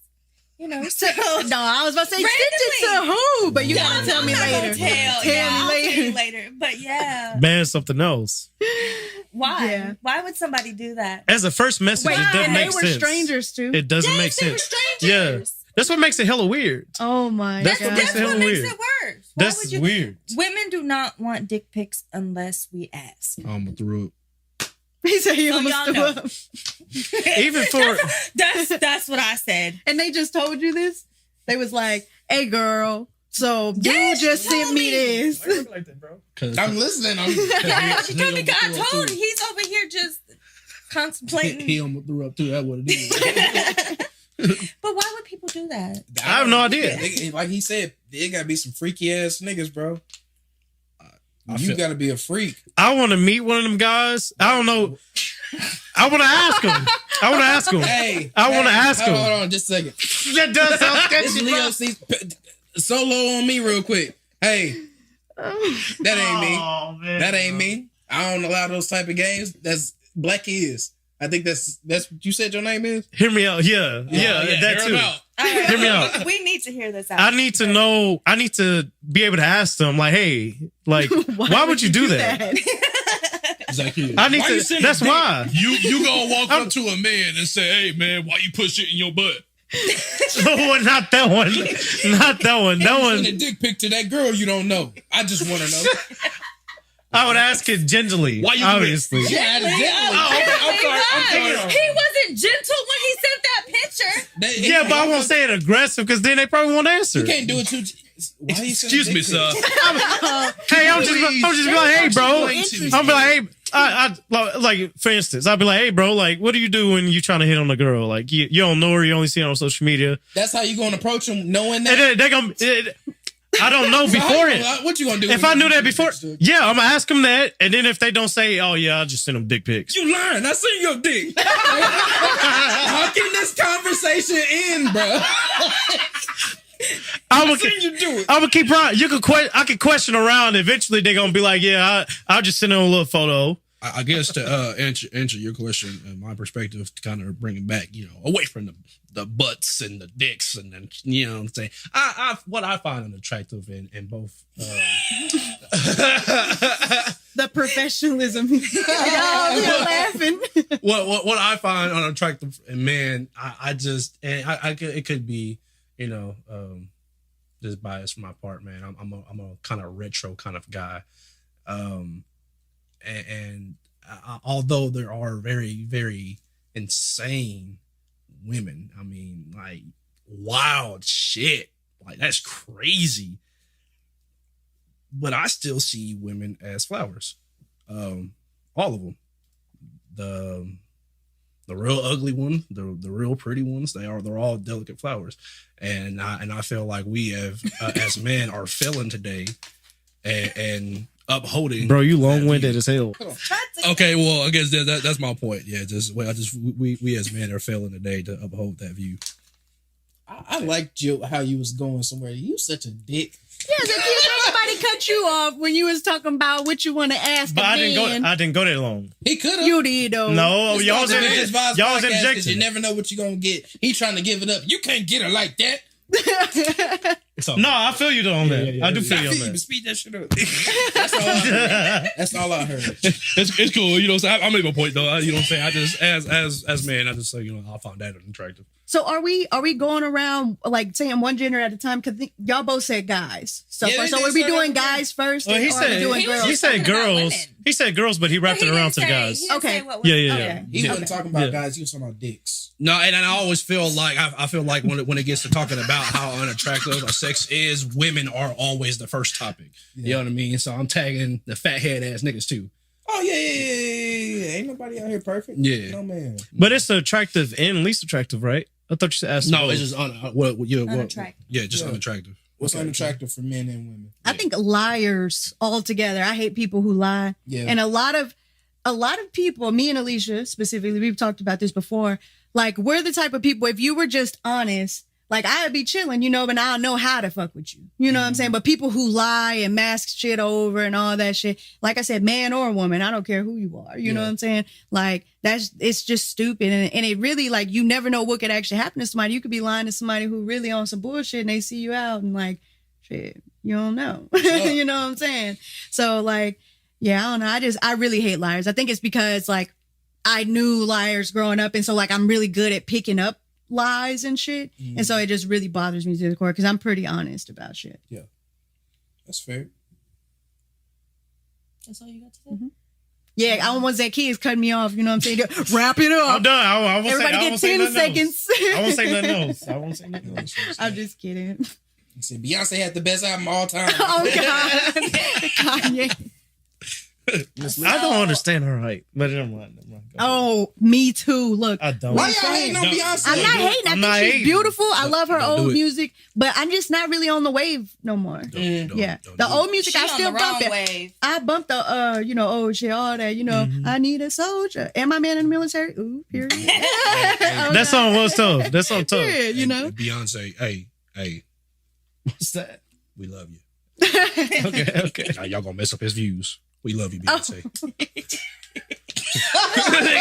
You know, so No, I was about to say, send it to who? But you gotta tell me I'm not later. gonna Tell me I'll later. tell you later. But yeah, Man, something else. why? Yeah. Why would somebody do that? As a first message, Wait, it doesn't and they make were sense. strangers too. It doesn't Yes, make they were sense. strangers. That's what makes it hella weird. Oh my That's god. what makes That's it what hella makes weird. it worse. Why That's would you? weird. Women do not want dick pics unless we ask. I'm gonna throw up. He said he So almost y'all threw know. up. Even for That's what I said. And they just told you this? They was like, hey girl, so Yes, you just she sent told me me. this. I'm listening. Yeah, she told me God told her. He's over here just contemplating. He almost threw up too. That's what it is. But why would people do that? I have no idea. Like he said, it gotta be some freaky ass niggas, bro. I You feel- gotta be a freak. I want to meet one of them guys. I don't know. I want to ask him. Hey, I wanna ask him. Hold on, just a second. That does sound This sketchy, Leo bro. sees solo on me real quick. Hey, that ain't me. Oh, man. That ain't me. I don't allow those type of games. That's Black is. I think that's what you said your name is. Hear me out. Yeah, that hear too. him out. Hear me out. We need to hear this out. I need to know. I need to be able to ask them, like, hey, like, why would you do that? Exactly. I need Why you to. sending That's dick? why. You gonna walk up to a man and say, "Hey man, why you put shit in your butt?" No, not that one. Not that one. That Send a one. dick pic to that girl you don't know. I just want to know. I would ask it gingerly. Why you obviously? Yeah, I'm sorry. He wasn't gentle when he sent that picture. Yeah, but I won't say it aggressive because then they probably won't answer. You can't do it too. Why you sending Excuse me, dick sir. pics? Hey, I'm just be like, hey, bro. Interesting. I'll be like, hey, I like, for instance, I'll be like, hey, bro, like, what do you do when you trying to hit on a girl? Like, you don't know her, you only see her on social media. That's how you gonna approach them, knowing And that. then they gonna, I don't know beforehand. What you gonna do? If when I you knew that send before, dick pics, dude? yeah, I'm gonna ask them that. And then if they don't say, oh yeah, I'll just send them dick pics. You lying. I seen your dick. How can this conversation end, bro? I'm I seen you do it. gonna keep right. I can question around. Eventually, they're gonna be like, yeah, I'll just send them a little photo. I guess to answer your question, my perspective, to kind of bring it back, away from the butts and the dicks, and then what I'm saying. What I find unattractive in both. The professionalism. Y'all laughing. What I find unattractive in men, it could be, just bias from my part, man. I'm a kind of retro kind of guy. And although there are very, very insane women, I mean, like wild shit, like that's crazy. But I still see women as flowers, all of them. The real ugly ones, the real pretty ones, they're all delicate flowers, and I feel like we have as men are failing today, and upholding. Bro, you long-winded as hell. Okay, well, I guess that's my point. Yeah, we as men are failing today to uphold that view. I liked how you was going somewhere. You such a dick. Yeah, somebody cut you off when you was talking about what you want to ask. But I didn't go that long. He could have. You did though. No, y'all was interjecting. You never know what you're gonna get. He trying to give it up. You can't get her like that. No, I feel you though on that. I do feel you on that. Speed that shit up. That's all I heard. That's all I heard. It's cool. So I make my point though. You know what I'm saying? I just as man, I just say I find that unattractive. So are we going around like saying one gender at a time? Because y'all both said guys. So Yeah, first, so are we doing guys first? Well, he or are we doing girls? He said girls. women. He said girls, but he wrapped it around to the guys. Okay. Yeah. He wasn't talking about guys. He was talking about dicks. No, and I always feel like I feel like when it gets to talking about how unattractive a sex is, women are always the first topic. You know what I mean? So I'm tagging the fat head ass niggas too. Oh yeah. Ain't nobody out here perfect. Yeah. No man. But it's attractive and least attractive, right? I thought you said ask. No, it's just Unattractive. just unattractive. What's unattractive for men and women? I think liars altogether. I hate people who lie. Yeah. And a lot of people, me and Alicia specifically, we've talked about this before. Like, we're the type of people, if you were just honest, like I'd be chilling, but I'll know how to fuck with you. You know what I'm saying? But people who lie and mask shit over and all that shit, like I said, man or woman, I don't care who you are. You know what I'm saying? Like it's just stupid. And it really, like, you never know what could actually happen to somebody. You could be lying to somebody who really on some bullshit and they see you out and like, shit, you don't know. You know what I'm saying? So like, yeah, I don't know. I really hate liars. I think it's because like I knew liars growing up. And so like, I'm really good at picking up lies and shit. And so it just really bothers me to the core because I'm pretty honest about shit. Yeah. That's fair. That's all you got to say? Yeah, I don't want that kids cutting me off. You know what I'm saying? Wrap it up. I'm done. I won't Everybody get 10 seconds. I won't say nothing else. I won't say nothing else. I'm just kidding. He said Beyonce had the best album of all time. Oh, God. Kanye. I don't understand her height, but never mind. Oh, me too. Look. I don't. Why y'all hating on Beyonce? I'm not hating. I'm I not think she's hating. beautiful. I love her Don't do old it. music, but I'm just not really on the wave no more. Yeah. The old music, She I on still the bump wrong it. wave. I bumped the, oh shit, all that, I need a soldier. And my man in the military. Ooh, period. That song was tough. That song tough. Period, Beyonce, hey, What's that? we love you. Okay. Now y'all gonna mess up his views. We love you, Beyonce.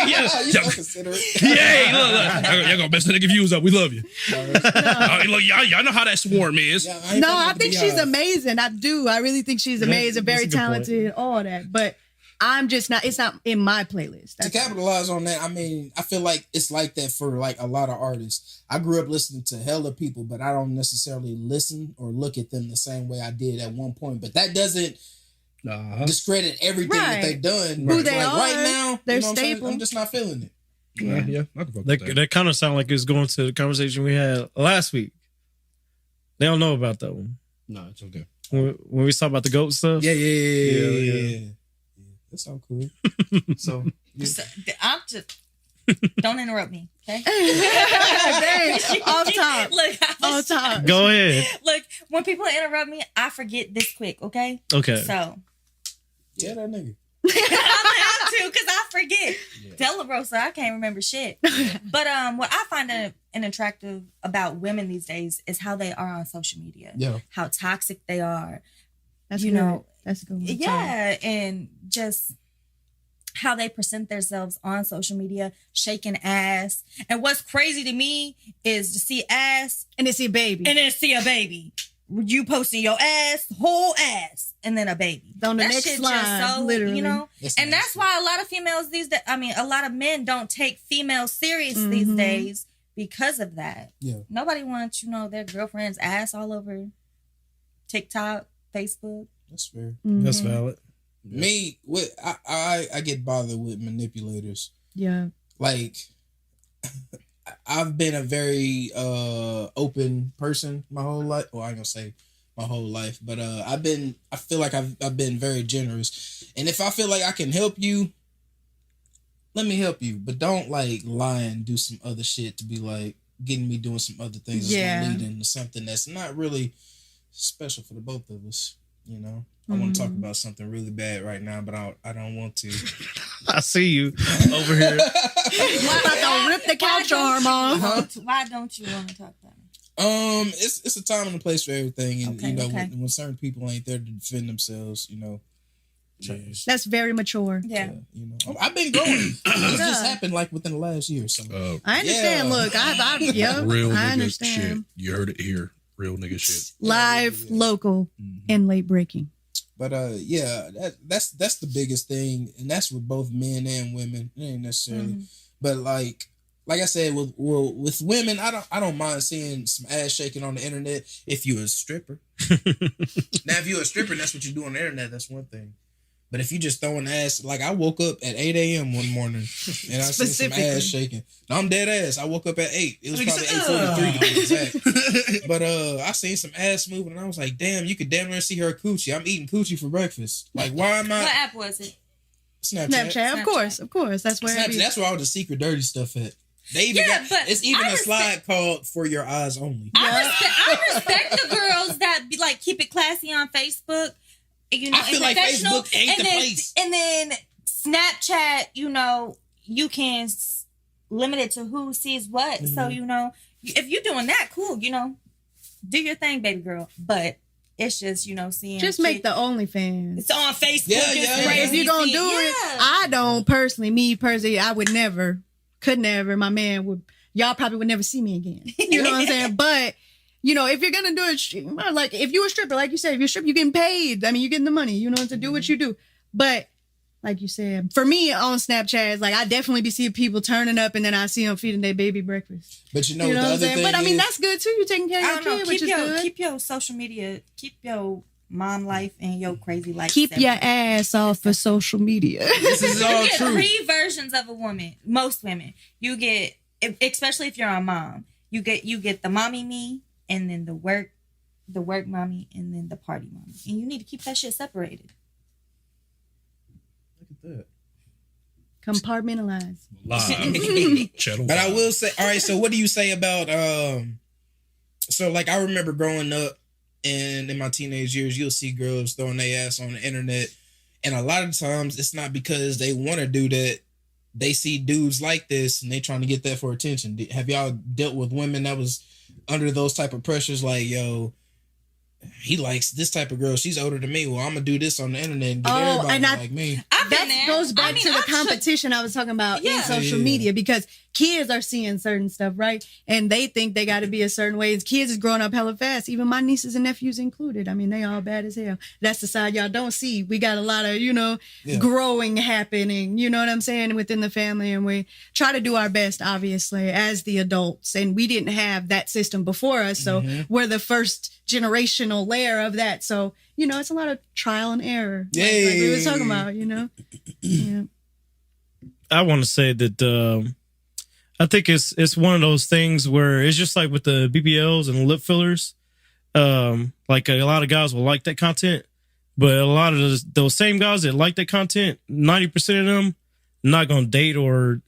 You so considerate. Yeah, look, y'all gonna mess the nigga views up. We love you. Look, y'all know how that swarm is. Yeah, ain't No, fucking I with think the she's Beyonce. amazing. I do. I really think she's amazing, that's very a good point. talented, all that. But I'm just not, it's not in my playlist. To That's all. capitalize on that, I mean, I feel like it's like that for like a lot of artists. I grew up listening to hella people, but I don't necessarily listen or look at them the same way I did at one point. But that doesn't discredit everything that they've done. Who It's they like are, right now, they're you know what I'm saying? stable. I'm just not feeling it. Yeah, I can fuck with that. That kind of sounded like it's going to the conversation we had last week. They don't know about that one. No, it's okay. When we talk about the goat stuff. Yeah. That's all cool. So, So, I'm just don't interrupt me, okay? Dang, off top. Look, Off top. Go ahead. Look, when people interrupt me, I forget this quick, okay? Okay. So yeah, that nigga. I have to because I forget. Della Rosa, I can't remember shit. But what I find an attractive about women these days is how they are on social media. Yeah. How toxic they are. That's You good. know, That's a good one. Yeah, and just how they present themselves on social media, shaking ass. And what's crazy to me is to see ass And to see a baby. and then see a baby. You posting your ass, whole ass, and then a baby. On the That next shit slide, literally. you know? That's And nasty. that's why a lot of females these days, I mean, a lot of men don't take females serious these Mhm. days because of that. Yeah. Nobody wants, their girlfriend's ass all over TikTok, Facebook. That's fair. That's Mhm. valid. Me, with I get bothered with manipulators. Yeah. Like, I've been a very open person my whole life. Well, I ain't gonna say my whole life, but I feel like I've been very generous. And if I feel like I can help you, let me help you. But don't like lie and do some other shit to be like getting me doing some other things that's Yeah. gonna lead into something that's not really special for the both of us. I want to talk about something really bad right now, but I don't want to. I see you over here. Why about to rip the couch arm off? Why don't you want to talk about it? It's a time and a place for everything, and Okay, okay. when certain people ain't there to defend themselves, That's very mature. Yeah. I've been growing. It just Yeah. happened like within the last year. So I understand. Yeah. Look, yeah, Real I nigga understand. shit. You heard it here. Real nigga shit. Live, Yeah. local, and late breaking. But that's the biggest thing, and that's with both men and women. It ain't necessarily, but like I said, with women, I don't mind seeing some ass shaking on the internet if you're a stripper. Now, if you're a stripper, and that's what you do on the internet. That's one thing. But if you just throwing ass, like I woke up at 8 a.m. one morning and I seen some ass shaking. No, I'm dead ass. I woke up at 8. It was probably 8:43 to be exact. But I seen some ass moving and I was like, damn, you could damn near see her coochie. I'm eating coochie for breakfast. Like, why am What I? app was it? Snapchat, of course. That's where it Snapchat. be. That's where all the secret dirty stuff at. They even Yeah, got, but it's even I a slide called "For Your Eyes Only." I respect the girls that be like keep it classy on Facebook. I feel like professional, Facebook ain't the place. And then Snapchat, you can limit it to who sees what. Mm-hmm. So if you're doing that, cool. Do your thing, baby girl. But it's just seeing. Just make the OnlyFans. It's on Facebook. Yeah, it's yeah, crazy. yeah. If you're gonna do Yeah. it, I don't personally. Me personally, I would never, could never. My man would. Y'all probably would never see me again. You know what I'm saying? But if you're gonna do it, like if you're a stripper, like you said, if you're a stripper, you're getting paid. I mean, you're getting the money. To do what you do. But like you said, for me on Snapchat, it's like I definitely be seeing people turning up, and then I see them feeding their baby breakfast. But You the know what I'm other saying? thing But I mean, is- that's good too. You're taking care I of don't your know. kid, which is good. Keep your social media. Keep your mom life and your crazy life. Keep your separate. ass off of social media. this is all You get true. 3 versions of a woman. Most women, you get, especially if you're a mom, you get the mommy me, and then the work mommy, and then the party mommy, and you need to keep that shit separated. Look at that. Compartmentalize. Live. Chattel But I live. will say, all right. So, what do you say about So, like, I remember growing up, and in my teenage years, you'll see girls throwing their ass on the internet, and a lot of times it's not because they want to do that. They see dudes like this, and they trying to get that for attention. Have y'all dealt with women that was under those type of pressures? Like, yo, he likes this type of girl. She's older than me. Well, I'm gonna do this on the internet and get everybody and like me. I've been That there. goes back I mean, to the I should- competition I was talking about in Yeah. social Yeah. media, because kids are seeing certain stuff, right? And they think they got to be a certain way. And kids is growing up hella fast, even my nieces and nephews included. I mean, they all bad as hell. That's the side y'all don't see. We got a lot of, Yeah. growing happening, you know what I'm saying, within the family. And we try to do our best, obviously, as the adults. And we didn't have that system before us. So we're the first generational layer of that. So, it's a lot of trial and error. Like we were talking about, Yeah. I want to say that I think it's one of those things where it's just like with the BBLs and lip fillers. Like a lot of guys will like that content, but a lot of those same guys that like that content, 90% of them not gonna date or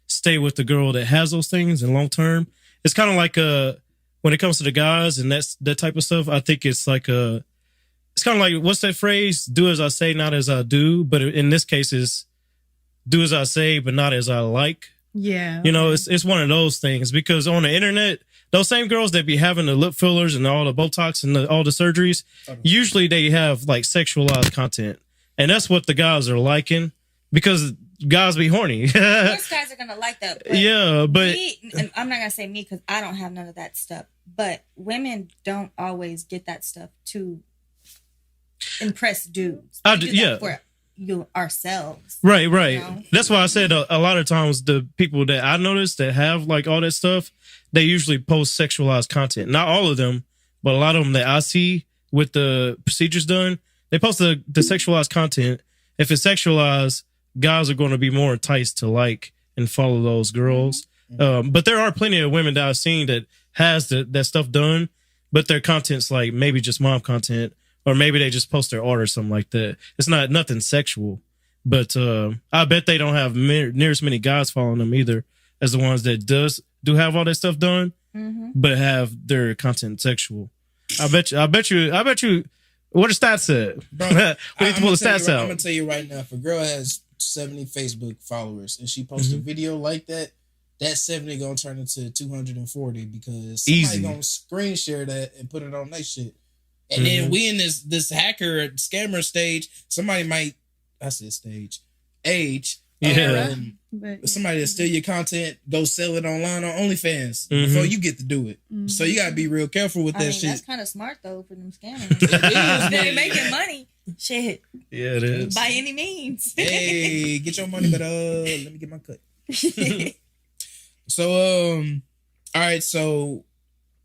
stay with the girl that has those things in long term. It's kind of like when it comes to the guys and that type of stuff. I think it's like it's kind of like, what's that phrase? Do as I say, not as I do. But in this case, is do as I say, but not as I like. Yeah. It's one of those things, because on the internet, those same girls that be having the lip fillers and all the Botox and all the surgeries, usually they have like sexualized content, and that's what the guys are liking. because guys be horny. Most guys are gonna like that. But Yeah, but and I'm not gonna say me because I don't have none of that stuff. But women don't always get that stuff to impress dudes. I We do- do that yeah. for ourselves. right. You know? That's why I said a lot of times the people that I notice that have like all that stuff, they usually post sexualized content. Not all of them, but a lot of them that I see with the procedures done, they post the sexualized content. If it's sexualized, guys are going to be more enticed to like and follow those girls. But there are plenty of women that I've seen that has that stuff done, but their content's like maybe just mom content, or maybe they just post their art or something like that. It's not nothing sexual, but I bet they don't have near as many guys following them either as the ones that do have all that stuff done, but have their content sexual. I bet you. What the stats said? Bro, We need to pull the stats I'm out. gonna tell you right now, if a girl has 70 Facebook followers and she posts a video like that 70 gonna turn into 240 because somebody Easy. gonna screen share that and put it on their shit. And then we in this hacker scammer stage, somebody might, I said stage, age. Yeah. But, Somebody that steal your content, go sell it online on OnlyFans before you get to do it. So you gotta be real careful with I that mean, shit. that's kind of smart though for them scammers. They're making money. Shit, Yeah, it is. by any means. Hey, get your money, but let me get my cut. So, all right. So,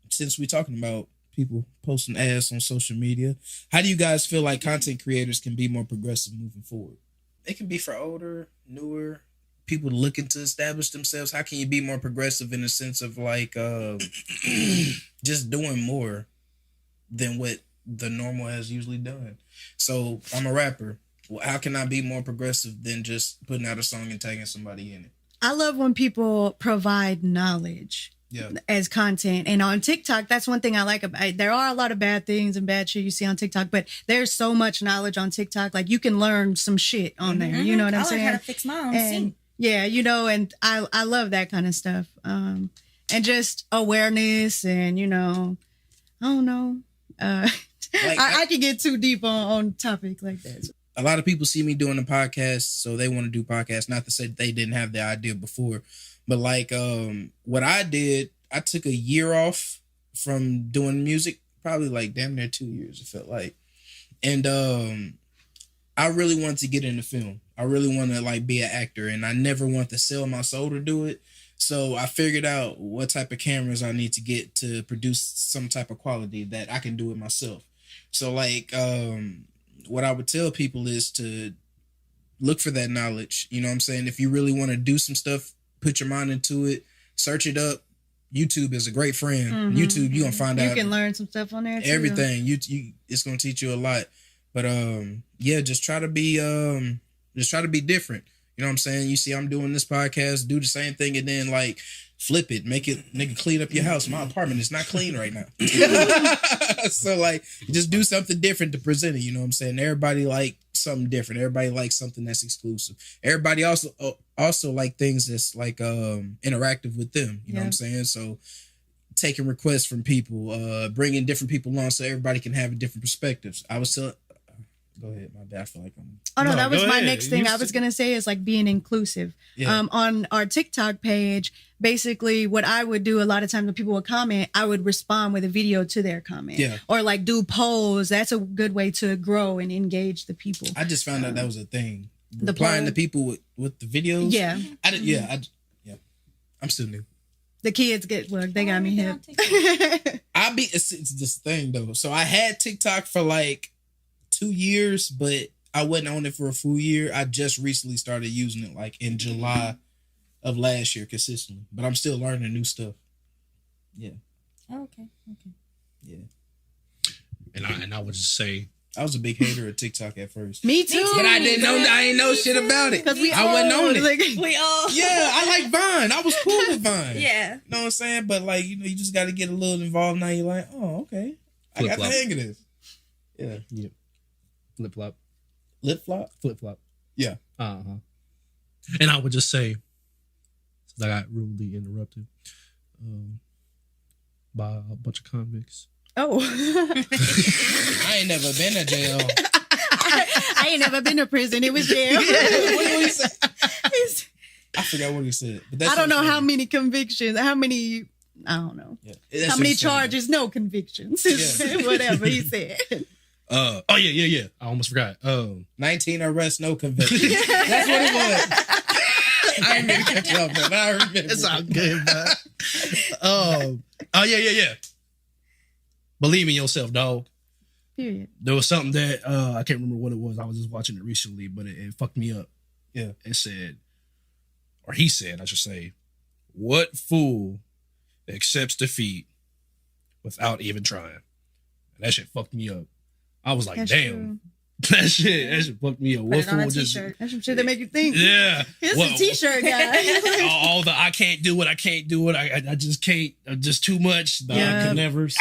since we're talking about people posting ass on social media, how do you guys feel like content creators can be more progressive moving forward? It can be for older, newer people looking to establish themselves. How can you be more progressive in the sense of like just doing more than what the normal has usually done? So, I'm a rapper. Well, how can I be more progressive than just putting out a song and tagging somebody in it? I love when people provide knowledge Yeah. as content. And on TikTok, that's one thing I like about it. There are a lot of bad things and bad shit you see on TikTok, but there's so much knowledge on TikTok. Like you can learn some shit on there. You know what I'm I saying? learned how to fix my own And sink. yeah, you know, and I love that kind of stuff. And just awareness and, you know, I don't know. I could get too deep on topic like that. A lot of people see me doing a podcast, so they want to do podcasts. Not to say that they didn't have the idea before, but like what I did, I took a year off from doing music, probably like damn near 2 years, it felt like. And I really wanted to get into film. I really want to like be an actor, and I never want to sell my soul to do it. So I figured out what type of cameras I need to get to produce some type of quality that I can do it myself. So like what I would tell people is to look for that knowledge. You know what I'm saying? If you really want to do some stuff, put your mind into it, search it up. YouTube is a great friend. YouTube, you're going to find out You can learn some stuff on there too. everything. You it's going to teach you a lot. But yeah, just try to be different. You know what I'm saying? You see I'm doing this podcast, do the same thing, and then like flip it, make it, nigga, clean up your house. My apartment is not clean right now. So like just do something different to present it. You know what I'm saying? Everybody like something different. Everybody likes something that's exclusive. Everybody also like things that's like interactive with them. You know what I'm saying? So taking requests from people, bringing different people on so everybody can have different perspectives. I was telling. Go ahead, my bad. I feel like I'm. Oh no, No, that was go my ahead. next thing. You I was gonna say is like being inclusive. Yeah. On our TikTok page, basically what I would do a lot of times when people would comment, I would respond with a video to their comment. Yeah. Or like do polls. That's a good way to grow and engage the people. I just found out that was a thing. The Replying poll? to people with the videos. Yeah. I did. Yeah. I'm still new. The kids get look, they got me hip. It's this thing though. So I had TikTok for like 2 years, but I wasn't on it for a full year. I just recently started using it like in July of last year consistently. But I'm still learning new stuff. Yeah. Okay. Yeah. And I would just say, I was a big hater of TikTok at first. Me too. But I ain't know shit about it. 'Cause we I wasn't old. on it. Like, We all. Yeah, I like Vine. I was cool with Vine. Yeah. You know what I'm saying? But like, you know, you just got to get a little involved. Now you're like, oh, okay. I got the Flip-flop. hang of this. Yeah. flip flop, Lip flop? flip flop. Yeah. And I would just say, since I got rudely interrupted by a bunch of convicts. oh. I ain't never been to jail. I ain't never been to prison. It was jail. What did he say? I forgot what he said. But that's I don't know how many convictions, I don't know. Yeah. How many charges, no convictions. Yeah. Whatever he said. Oh yeah. I almost forgot. 19 arrests, no convictions. That's what it was. I ain't mean to catch up, man. I remember. It's all good, man. Oh yeah. Believe in yourself, dog. Period. There was something that I can't remember what it was. I was just watching it recently, but it fucked me up. Yeah. It said, or he said, I should say, what fool accepts defeat without even trying? And that shit fucked me up. I was like, That's damn. true. That shit fucked me up. Put What it on a fool just t-shirt. That's some shit that make you think. yeah. Here's Well, a t-shirt guy. all the I can't do it. I just can't. Just too much. Yeah.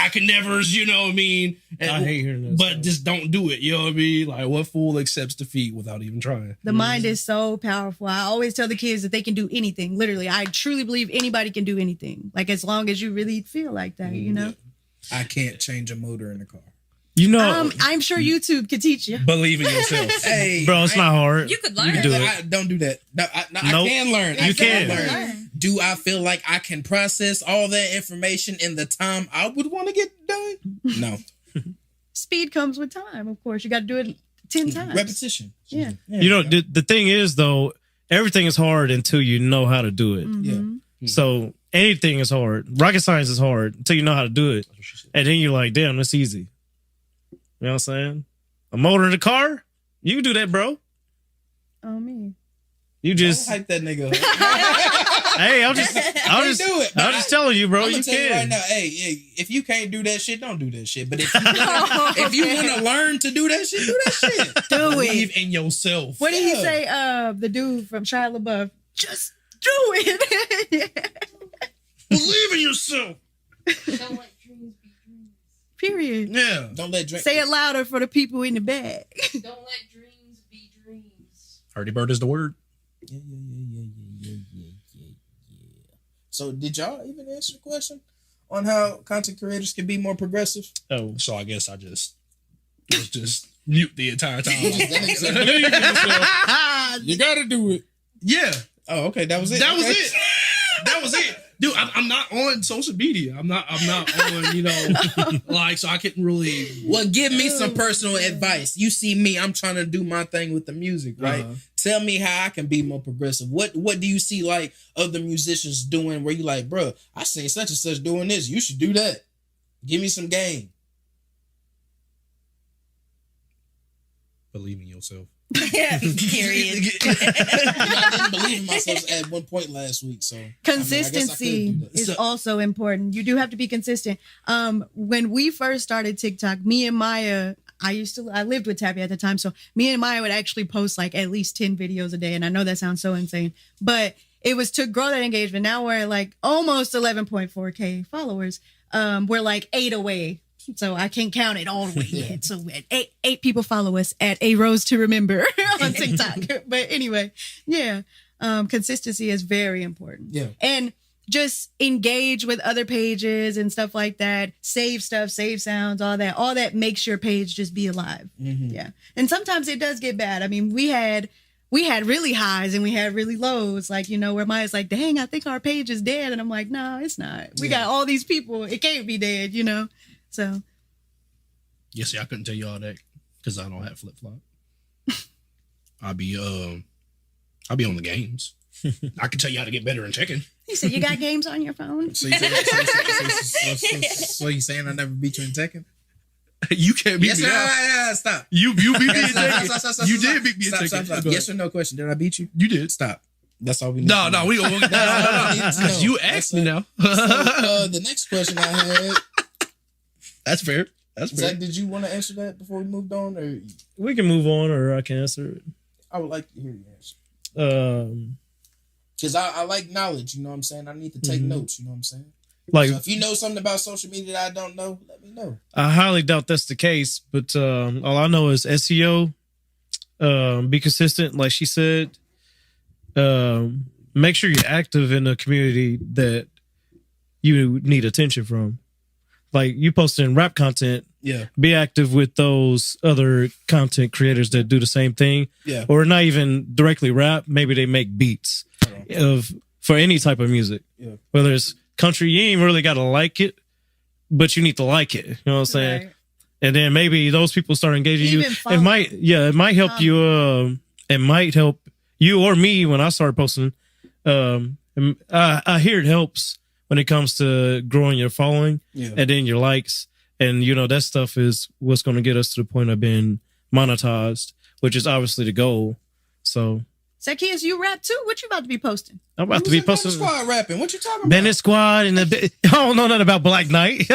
I can never. You know what I mean? And- I hate hearing that but stuff. just don't do it. You know what I mean? Like, what fool accepts defeat without even trying? The mind is so powerful. I always tell the kids that they can do anything. Literally, I truly believe anybody can do anything. Like, as long as you really feel like that, you know? I can't change a motor in the car. You know, I'm sure YouTube could teach you. Believe in yourself. Hey, bro, it's not hard. You could learn. You can do it. Don't do that. No, I Nope. can learn. You I can. learn. Do I feel like I can process all that information in the time I would want to get done? No. Speed comes with time, of course. You got to do it 10 times. Repetition. Yeah. You know, the thing is, though, everything is hard until you know how to do it. Mhm. So anything is hard. Rocket science is hard until you know how to do it. And then you're like, damn, that's easy. You know what I'm saying? A motor in the car? You can do that, bro. Oh, me. You Don't just, hype that nigga up. hey, I'm just do it. I'm just telling you, bro. I'm You gonna tell you can. right now. Hey, if you can't do that shit, don't do that shit. But if you want to learn to do that shit, do that shit. Do Believe it. in yourself. What did he Yeah. say? The dude from Shia LaBeouf. Just do it. Believe in yourself. Don't let dreams be dreams. Period. Yeah. Don't let drink. Say it louder for the people in the back. Don't let dreams be dreams. Hurdy bird is the word. Yeah. So did y'all even answer the question on how content creators can be more progressive? Oh, So I guess I just mute the entire time. You gotta do it. Yeah. Oh, okay. That was it. That was Okay. it. That was it. Dude, I'm not on social media. I'm not on, like, so I couldn't really. Well, give me some personal advice. You see me, I'm trying to do my thing with the music, right? Uh-huh. Tell me how I can be more progressive. What do you see like other musicians doing where you like, bro, I seen such and such doing this. You should do that. Give me some game. Believe in yourself. Period. I didn't believe in myself at one point last week. So Consistency do that. is So- also important. You do have to be consistent. When we first started TikTok, me and Maya, I lived with Tabby at the time, so me and Maya would actually post like at least 10 videos a day. And I know that sounds so insane, but it was to grow that engagement. Now we're like almost 11.4K followers. We're like 8 away. So I can't count it all the way yet. So eight people follow us at A Rose to Remember on TikTok. But anyway, yeah. Consistency is very important. Yeah. And just engage with other pages and stuff like that. Save stuff, save sounds, all that. All that makes your page just be alive. Mhm. Yeah. And sometimes it does get bad. I mean, we had really highs and we had really lows, like, where Maya's like, dang, I think our page is dead. And I'm like, no, it's not. We got all these people. It can't be dead, So Yeah, see, I couldn't tell you all that because I don't have flip flop. I'll be on the games. I can tell you how to get better in Tekken. he said, you got games on your phone? So you saying I never beat you in Tekken? You can't beat Yes, me sir. now. Yeah, stop. You beat me in Stop, Tekken. stop, You stop, did beat me in stop, Tekken. stop, stop. Go Yes ahead. or no question? Did I beat you? You did. Stop. That's all we need. No, to know. we gonna no. No. You asked me now. The next question I had, That's fair. That's fair. Zach, did you want to answer that before we moved on, or we can move on, or I can answer it. I would like to hear your answer? Because I like knowledge. You know what I'm saying? I need to take notes. You know what I'm saying? Like, So if you know something about social media that I don't know, let me know. I highly doubt that's the case, but all I know is SEO. Be consistent, like she said. Make sure you're active in a community that you need attention from. Like, you posting rap content, Yeah. Be active with those other content creators that do the same thing. Yeah. Or not even directly rap. Maybe they make beats for any type of music. Yeah. Whether it's country, you ain't really got to like it, but you need to like it. You know what I'm saying? Right. And then maybe those people start engaging you. Even It follow. might, it might help you. It might help you or me when I start posting. I hear it helps when it comes to growing your following Yeah. and then your likes. And, that stuff is what's going to get us to the point of being monetized, which is obviously the goal. So Zacchaeus, you rap too? What you about to be posting? I'm about to be Who's in posting Squad rapping. What you talking about? Bennett Squad and I don't know nothing about Black Knight.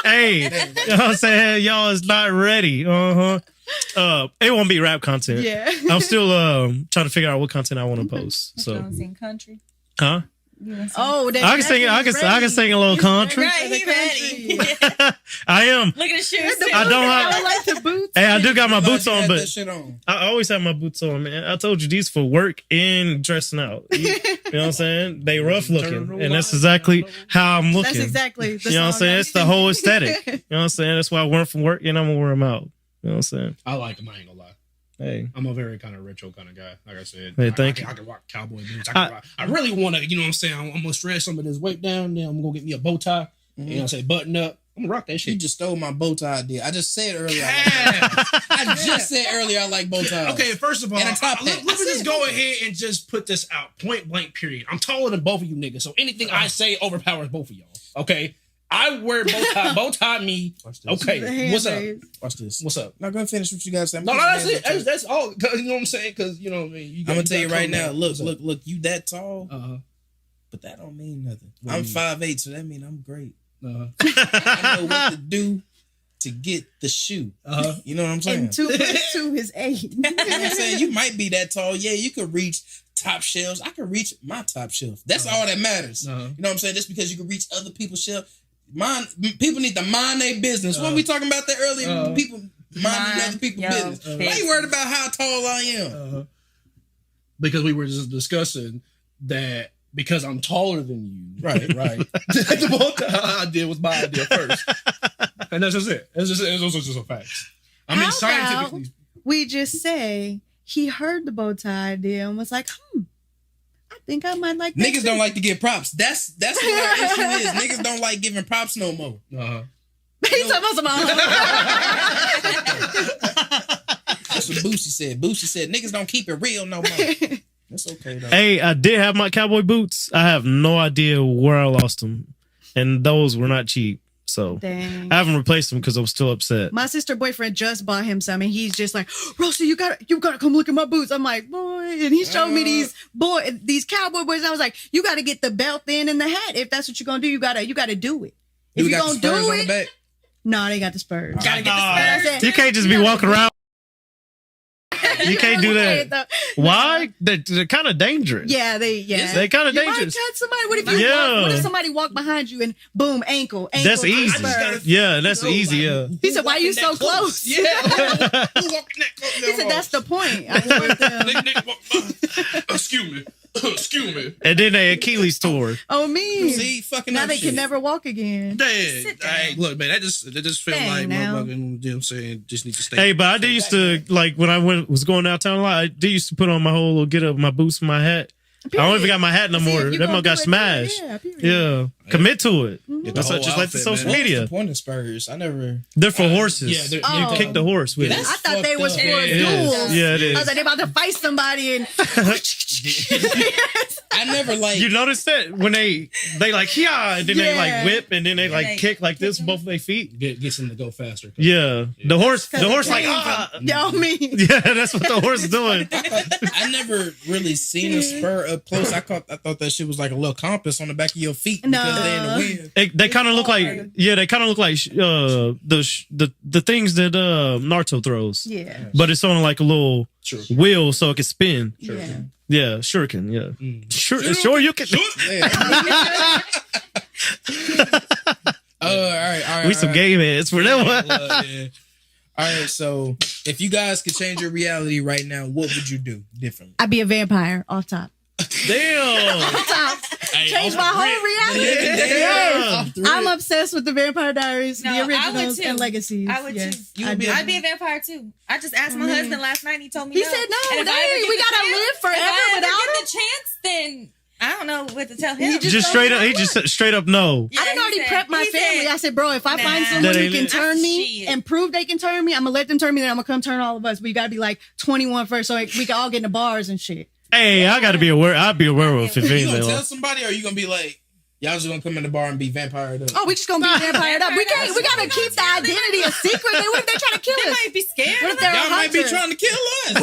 Hey, you know what I'm saying? Y'all is not ready. It won't be rap content. Yeah. I'm still trying to figure out what content I want to post. You So, don't sing country. huh? You don't sing- Oh, that I can sing. I can sing a little country. Right, he ready. I am. Look at the shoes. too. I don't I have. like the boots. Hey, I do got my Glad boots you on, had but that shit on. I always have my boots on, man. I told you these for work and dressing out. You know what I'm saying? They rough looking, and that's exactly how I'm looking. That's exactly the You know what I'm song saying? I- It's the whole aesthetic. You know what I'm saying? That's why I wear them from work and I'm gonna wear them out. You know what I'm saying? I like him. I ain't gonna lie. Hey, I'm a very kind of retro kind of guy. Like I said, Hey, I thank you. can rock cowboy boots. I really want to, you know what I'm saying? I'm gonna stretch some of this weight down. Then I'm gonna get me a bow tie. You know what I'm saying? Button up. I'm gonna rock that You shit. just stole my bow tie idea. I just said earlier. I just said earlier I like bow ties. Okay, first of all, And a top let hat. me I said just go both. ahead and just put this out. Point blank, period. I'm taller than both of you niggas, so anything I say overpowers both of y'all. Okay? I wear bow tie me. Watch this. The Okay, hand what's up? raise. Watch this. What's up? Now go finish what you guys say. No, that's it. That's all. 'Cause you know what I'm saying? Because you know what I mean. I'm gonna tell you right now. Look. You that tall, Uh-huh. but that don't mean nothing. What do I'm you mean? 5'8", so that means I'm great. Uh-huh. I know what to do to get the shoe. Uh-huh. You know what I'm saying? And 2 plus 2 is 8. You know what I'm saying? You might be that tall. Yeah, you could reach top shelves. I could reach my top shelf. That's all that matters. Uh-huh. You know what I'm saying? Just because you can reach other people's shelf. People need to mind their business. When we talking about that earlier, people minding other people's business. Why you worried about how tall I am? Because we were just discussing that because I'm taller than you. Right. The bow tie idea was my idea first. And that's just it. It's just a fact. I mean, How scientifically. We just say he heard the bow tie idea and was like, I think I might like that. Niggas don't like to get props. That's what our issue is. Niggas don't like giving props no more. Uh-huh. He's talking about That's what Boosie said. Boosie said niggas don't keep it real no more. That's okay though. hey, I did have my cowboy boots. I have no idea where I lost them, and those were not cheap. So Dang. I haven't replaced them because I was still upset. My sister boyfriend just bought him some, and he's just like, Rosie, you gotta come look at my boots. I'm like, boy, and he showed me these cowboy boys. I was like, you gotta get the belt in and the hat. If that's what you're gonna do, you gotta do it. If We you got don't the Spurs do on the it, back. no, they got the Spurs. Gotta get the Spurs. You can't just be walking around. You can't do that. Why? They're kind of dangerous. Yeah, they kind of You dangerous. might catch somebody. What if you Yeah. what if somebody walk behind you and boom, ankle That's easy. Spurs. Yeah, that's easy. Yeah. He said, "Why you so close?" Yeah. Who walking that close? He said, "That's the point." I want them. Nigga walk by. Excuse me. Excuse me. And then they Achilles tore. Oh, me. See, fucking Now up they shit. can never walk again. Dad, hey, look, man, that just felt Dang, like now. motherfucking, you know what I'm saying, just need to stay. Hey, but I did used to like when I was going downtown a lot. I did used to put on my whole little get up, my boots, my hat. I don't even got my hat no See, if more. you That gonna one got do it, smashed. yeah, period. Yeah, commit to it. Get the That's whole just like the outfit, social man. What was media. the point of Spurs? I never. They're for horses. yeah, they're- Oh. You kick the horse with That's it. I thought they fucked was up. for It is. duels. Yeah, it I is. was like, they about to fight somebody and I never like. You notice that when they like yeah, and then they Yeah. like whip and then they like they kick like this both their feet. Gets them to go faster. Yeah, the horse like painful. ah. Y'all me. Yeah, that's what the horse is doing. I never really seen a spur up close. I thought that shit was like a little compass on the back of your feet because they in the wind. They kind of look like they kind of look like the things that Naruto throws. Yeah. But it's on like a little Sure. wheel so it can spin. Yeah. Yeah, shuriken. Yeah, sure you can. All right. We some game heads for that one. Yeah. All right, so if you guys could change your reality right now, what would you do differently? I'd be a vampire off top. Damn. Top. changed my whole reality. Yes. I'm obsessed with the Vampire Diaries, No, the I would originals, too. and legacies. I would yes, too. I do. I'd be a vampire too. I just asked my husband last night. And he told me He no. said no. And if I Dang, ever get we the gotta chance- live forever if I ever without get him. the chance, then I don't know what to tell him. He Just straight up, he just said straight up no. Yeah, I didn't he already said- prep my he family. said, I said, bro, if I find nah. someone That who ain't can it. turn me Shit. and prove they can turn me, I'm gonna let them turn me. Then I'm gonna come turn all of us. We gotta be like 21 first, so like, we can all get in the bars and shit. Hey, I gotta be aware. I'll be a werewolf if You anything. gonna tell somebody, or you gonna be like, y'all just gonna come in the bar and be vampired up? Oh, we just gonna be vampired up. We can't. We gotta keep the identity a secret. What if they try to kill They us? might be scared. What if they're Y'all a might be hunter? trying to kill us.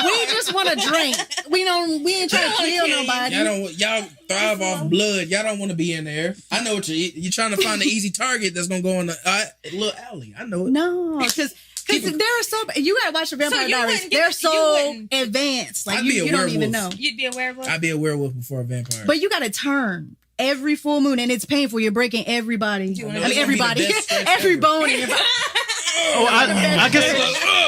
We just want to drink. We ain't trying to kill nobody. Y'all thrive off blood. Y'all don't want to be in there. I know what you're trying to find the easy target that's gonna go in the little alley. I know it. No, because they're so. You gotta watch the Vampire you Diaries. wouldn't get They're you so wouldn't- advanced. Like I'd be a you don't even know. werewolf. You'd be a werewolf. I'd be a werewolf before a vampire. But you gotta turn every full moon, and it's painful. You're breaking everybody. You I know, mean, it's gonna be the everybody. best stretch Every ever. bone in your body. Oh, I guess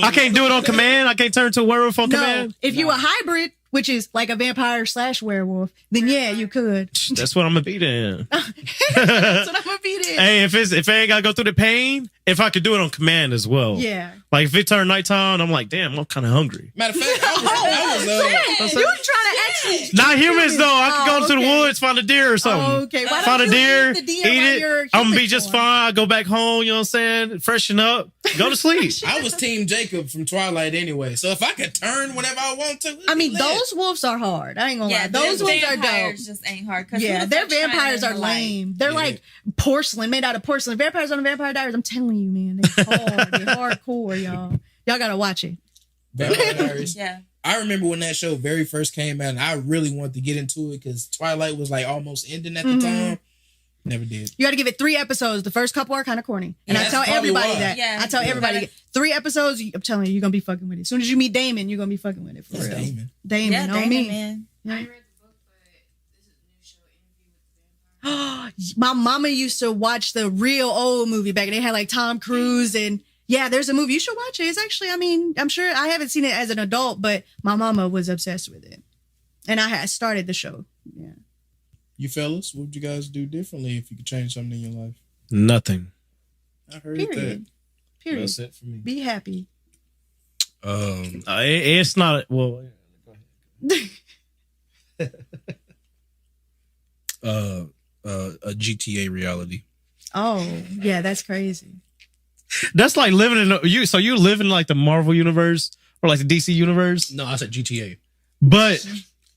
I can't do it on command. I can't turn to a werewolf on No, command. if you a hybrid, which is like a vampire / werewolf, then yeah, you could. That's what I'm gonna be then. That's what I'm gonna be there. Hey, if I ain't gotta go through the pain, if I could do it on command as well. Yeah. Like if it turned nighttime, I'm like, damn, I'm kind of hungry. Matter of fact, I was You trying to actually Not humans though. I could go Oh, to the okay. woods, find a deer or something. Oh, okay. Why Find a don't you deer, eat the deer eat while it. you're I'm gonna human be just form? fine. I go back home. You know what I'm saying? Freshen up, go to sleep. I was Team Jacob from Twilight anyway. So if I could turn whenever I want to, I mean, it'd be lit. those wolves are hard. I ain't gonna Yeah, lie. Those wolves are dope. vampires just ain't hard. 'Cause Yeah, who the their fuck's trying vampires to, are like- lame. They're Yeah. like porcelain, made out of porcelain. Vampires on the Vampire Diaries. I'm telling you, man, they're hard. They're hardcore, y'all. Y'all gotta watch it. Vampire Diaries. Yeah. I remember when that show very first came out, and I really wanted to get into it because Twilight was like almost ending at the time. Never did. You got to give it 3 episodes. The first couple are kind of corny, and Yeah, I tell that's probably everybody why. that. Yeah. I tell Yeah. everybody 3 episodes. I'm telling you, you're gonna be fucking with it. As soon as you meet Damon, you're gonna be fucking with it for That's real. Damon. Damon, Yeah, on Damon, me. man. I read the book, but this is a new show, Interview with the Vampire. My mama used to watch the real old movie back. They had like Tom Cruise and yeah, there's a movie. You should watch it. It's actually, I mean, I'm sure I haven't seen it as an adult, but my mama was obsessed with it. And I had started the show. Yeah. You fellas, what would you guys do differently if you could change something in your life? Nothing. I heard Period. that. Period. That's it for me. Be happy. It's not. Well, A GTA reality. Oh, yeah, that's crazy. that's like living in you. So you live in like the Marvel universe or like the DC universe, No, I said GTA. but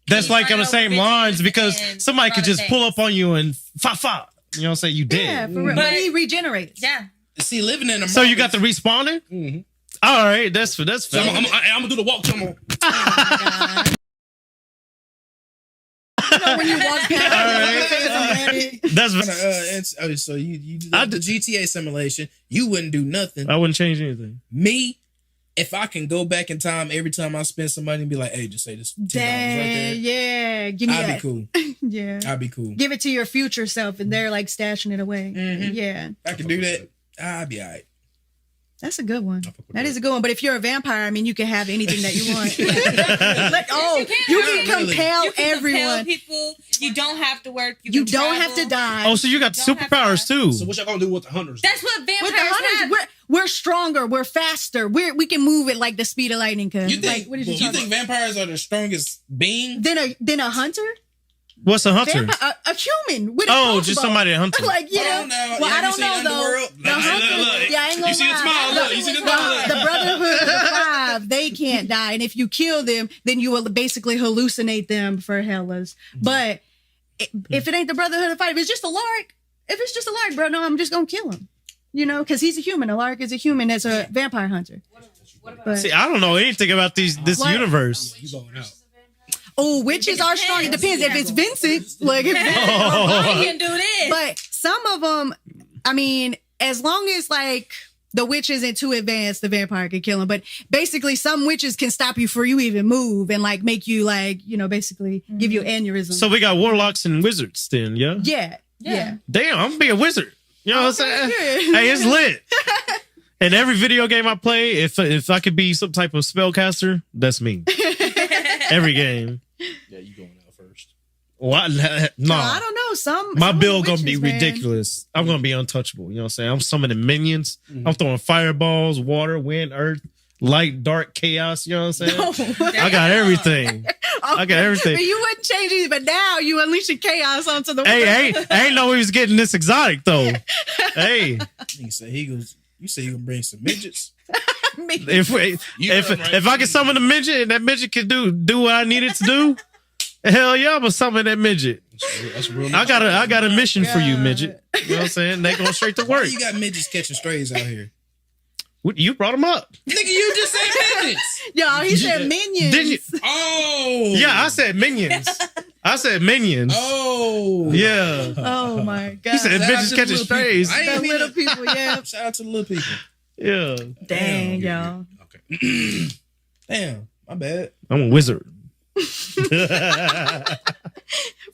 that's like on the Right same over lines bitches because and somebody could other just pull things. up on you and fa. You know what I'm saying? You Yeah, dead. for real. But- But he regenerates. Yeah. See, living in a So you got the respawning? Mhm. All right, that's So fair. I'm gonna do the walk. So I'm gonna- You know, when you walk past, Alright. That's so you do I the GTA simulation. You wouldn't do nothing. I wouldn't change anything. Me, if I can go back in time every time I spend some money and be like, hey, just say this $10 right there. Dang, yeah. Give me I'd that. be cool. Yeah. I'd be cool. Give it to your future self and they're like stashing it away. Mhm. Yeah. I can do that. I'd be all right. That's a good one. fuck with That that. is a good one. But if you're a vampire, I mean, you can have anything that you want. You you can. can compel You can everyone. compel people. You don't have to work. You can don't travel. have to die. Oh, so you got Don't have to superpowers too. So what y'all gonna do with the hunters? That's what vampires With the hunters, have. we're stronger. We're faster. We can move at like the speed of lightning. Cause You think, like, what did you you talking think vampires are the strongest being? Than a hunter? What's a hunter? A human with a Oh, just crossbow. somebody that hunts. Like, you know, Oh, no. well, Yeah, I you don't seen know though. Underworld? The hunter, yeah, I ain't gonna You see the lie. smile? Look, you see the smile? The Brotherhood of the Five, they can't die, and if you kill them, then you will basically hallucinate them for hellas. But if it ain't the Brotherhood of the Five, if it's just a lark. If it's just a lark, bro, no, I'm just gonna kill him. You know, because he's a human. A lark is a human that's a vampire hunter. But See, I don't know anything about this What? universe. You going out? oh, witches are strong. It depends. If it's Vincent, like if I can do this. But some of them, I mean, as long as like the witch isn't too advanced, the vampire can kill him. But basically, some witches can stop you before you even move and like make you like, you know, basically give you aneurysm. So we got warlocks and wizards then, yeah? yeah. Damn, I'm gonna be a wizard. You know what I'm saying? Yeah. Hey, it's lit. And every video game I play, if I could be some type of spellcaster, that's me. Every game. Yeah, you going out first. Why? No, I No. don't know. Some My some of build the gonna be witches, man. ridiculous. I'm gonna be untouchable. You know what I'm saying? I'm summoning minions. I'm throwing fireballs, water, wind, earth, light, dark, chaos. You know what I'm saying? No. I got everything. I got everything. But you wouldn't change it, but now you unleashing chaos onto the world. Hey, I ain't know he was getting this exotic though. Hey, He said he goes. You say you gonna bring some midgets? if I can summon a midget and that midget can do what I need it to do, hell yeah, I'm gonna summon that midget. That's real. I got a mission for you, midget. You know what I'm saying? They going straight to Why work. you got midgets catching strays out here? What, you brought them up. Nigga, you just said midgets. Yo, he said minions. Didn't you? Oh. Yeah, I said minions. I said minions. Oh. Yeah. Oh my god. He said Shout out bitches to the catching little strays. people. I the ain't mean little to- people, yeah. Shout out to the little people. Yeah. Dang, y'all. Okay. Damn, my bad. I'm a wizard.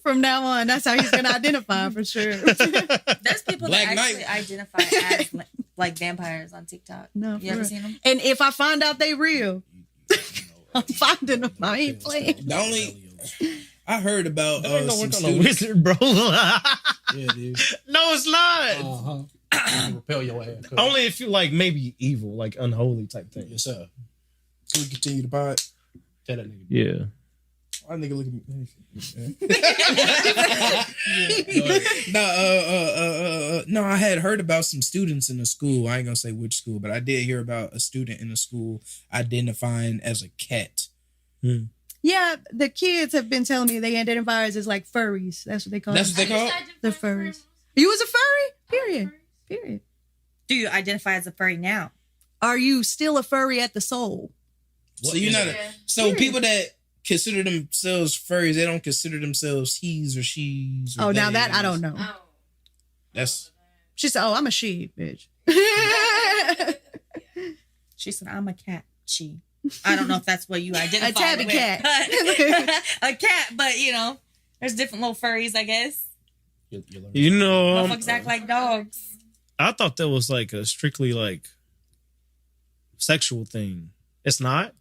From now on, that's how he's gonna identify for sure. There's people Black that actually Knight. identify as like vampires on TikTok. No, You for ever real. seen them? And if I find out they real, I'm finding them. I ain't playing. The only I heard about That ain't no some work on a students. wizard, bro. Yeah, dude. No, it's not. Uh-huh. Repel your ass. Only if you like maybe evil, like unholy type thing. Yes, sir. Can we continue the pod? Tell that nigga. Yeah. Why nigga look at me? No, I had heard about some students in the school. I ain't gonna say which school, but I did hear about a student in the school identifying as a cat. Yeah, the kids have been telling me they identify as like furries. That's what they call That's them. what they call it? The furries. You was a furry? Period. Do you identify as a furry now? Are you still a furry at the soul? So you're not. Yeah. So people that consider themselves furries, they don't consider themselves he's or she's. Or Oh, now that theys. I don't know. Oh. That's She said, "Oh, I'm a she, bitch." She said, "I'm a cat." She. I don't know if that's what you identify. A tabby with, cat. but- a cat, but you know, there's different little furries, I guess. You know, Motherfuckers act like dogs. I thought that was like a strictly like sexual thing. It's not.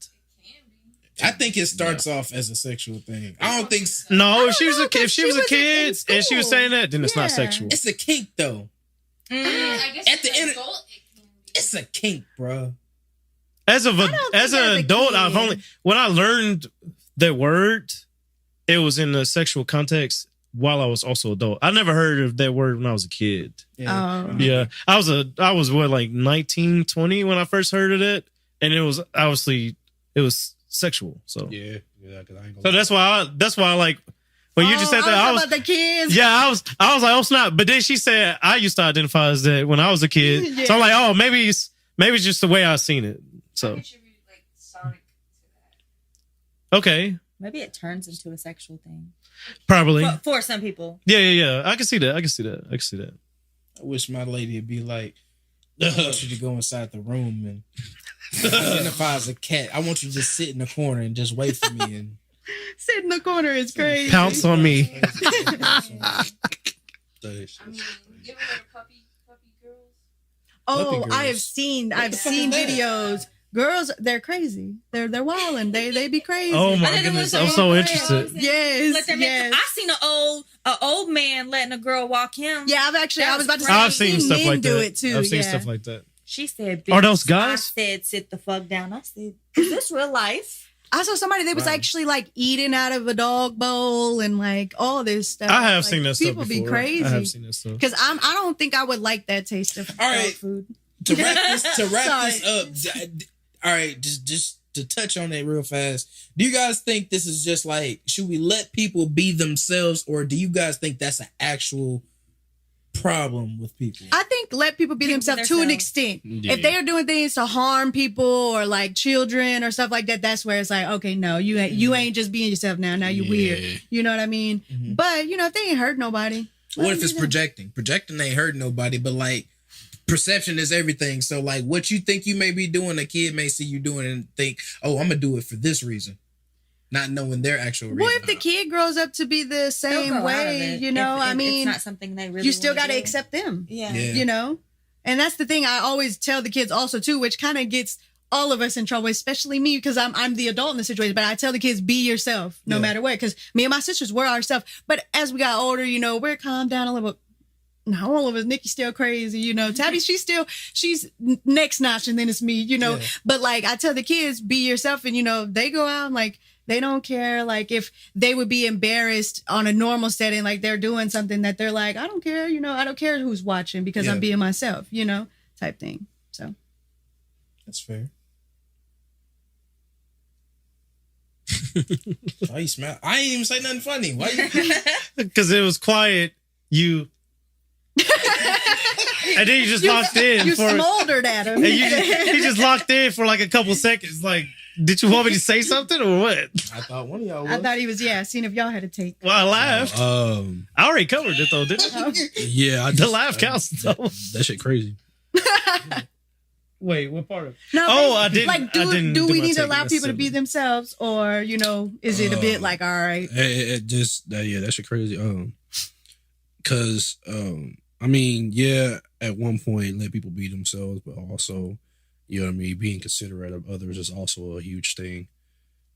I think it starts off as a sexual thing. I don't think No, if she was know, a kid, 'cause if she she was a was in kid and she was school. saying that, then it's Yeah. not sexual. it's a kink though. I guess At the as an end- adult, it can be. It's a kink, bro. As of don't as think an as a adult, kid. I've only when I learned that word, it was in a sexual context while I was also adult. I never heard of that word when I was a kid. Oh. Yeah. I was what, like 19, 20 when I first heard of it. And it was obviously it was sexual. So Yeah. Because I ain't so gonna. that's why I like when you just said that I was about the kids. yeah, I was like, oh snap. But then she said I used to identify as that when I was a kid. Yeah. So I'm like, oh, maybe it's just the way I seen it. So I contribute like Sonic to that. okay. Maybe it turns into a sexual thing Probably. for some people. Yeah. I can see that. I wish my lady would be like, I want you to go inside the room and identify as a cat. I want you to just sit in the corner and just wait for me. And Sit in the corner is crazy. Pounce on me. I mean, you ever heard of puppy girls? Oh, Puppy I've girls. seen the fuck is that? videos. Girls, they're crazy. They're wilding. They be crazy. Oh my I didn't goodness. want I'm to so say- interested. Yes, Let them yes. I seen an old man letting a girl walk him. Yeah, I was about to say I've seen stuff men like do that. it too. I've seen yeah. stuff like that. She said, Are those "Bitch," guys? I said, "Sit the fuck down." I said, "Is this real life?" I saw somebody that was Wow. actually like eating out of a dog bowl and like all this stuff. I have Like, seen that stuff people before. be crazy. I have seen that stuff. Because I don't think I would like that taste of All dog right. food. to wrap this Sorry. up, all right, just to touch on it real fast. Do you guys think this is just like, should we let people be themselves, or do you guys think that's an actual problem with people? I think let people be People themselves to an themselves. extent. Yeah. If they are doing things to harm people or like children or stuff like that, that's where it's like, okay, no, you ain't just being yourself now. Now you're Yeah. weird. You know what I mean? Mhm. But you know, if they ain't hurt nobody. What let if them it's do them. projecting? Projecting ain't hurting nobody, but like perception is everything. So like what you think you may be doing, a kid may see you doing and think, oh, I'm gonna do it for this reason, not knowing their actual reason. What if the kid grows up to be the They'll same grow out of way? it You know, if I mean, it's not something they really. you still wanna got to do. accept them. Yeah. Yeah. You know, and that's the thing I always tell the kids also too, which kind of gets all of us in trouble, especially me, because I'm the adult in the situation. But I tell the kids, be yourself, no matter what. Because me and my sisters were ourselves. But as we got older, you know, we're calmed down a little bit. Not all of us. Nikki's still crazy, you know. Tabby, she's next notch, and then it's me, you know. Yeah. But like I tell the kids, be yourself, and you know, they go out and like they don't care. Like if they would be embarrassed on a normal setting, like they're doing something that they're like, I don't care, you know, I don't care who's watching because I'm being myself, you know, type thing. So that's fair. Why you smile? I ain't even say nothing funny. Why you? Because it was quiet. You. And then you just locked in. You smoldered at him. And you just locked in for like a couple seconds. Like, did you want me to say something or what? I thought one of y'all was. I thought he was, seeing if y'all had a take. Well, I laughed. I already covered it though, didn't I? Yeah. The laugh counts though. That shit crazy. Wait, what part of it? No, I didn't. Like, do we need to allow people to be themselves, or you know, is it a bit like, all right? It just that shit crazy. Cause I mean, yeah, at one point let people be themselves, but also, you know what I mean, being considerate of others is also a huge thing.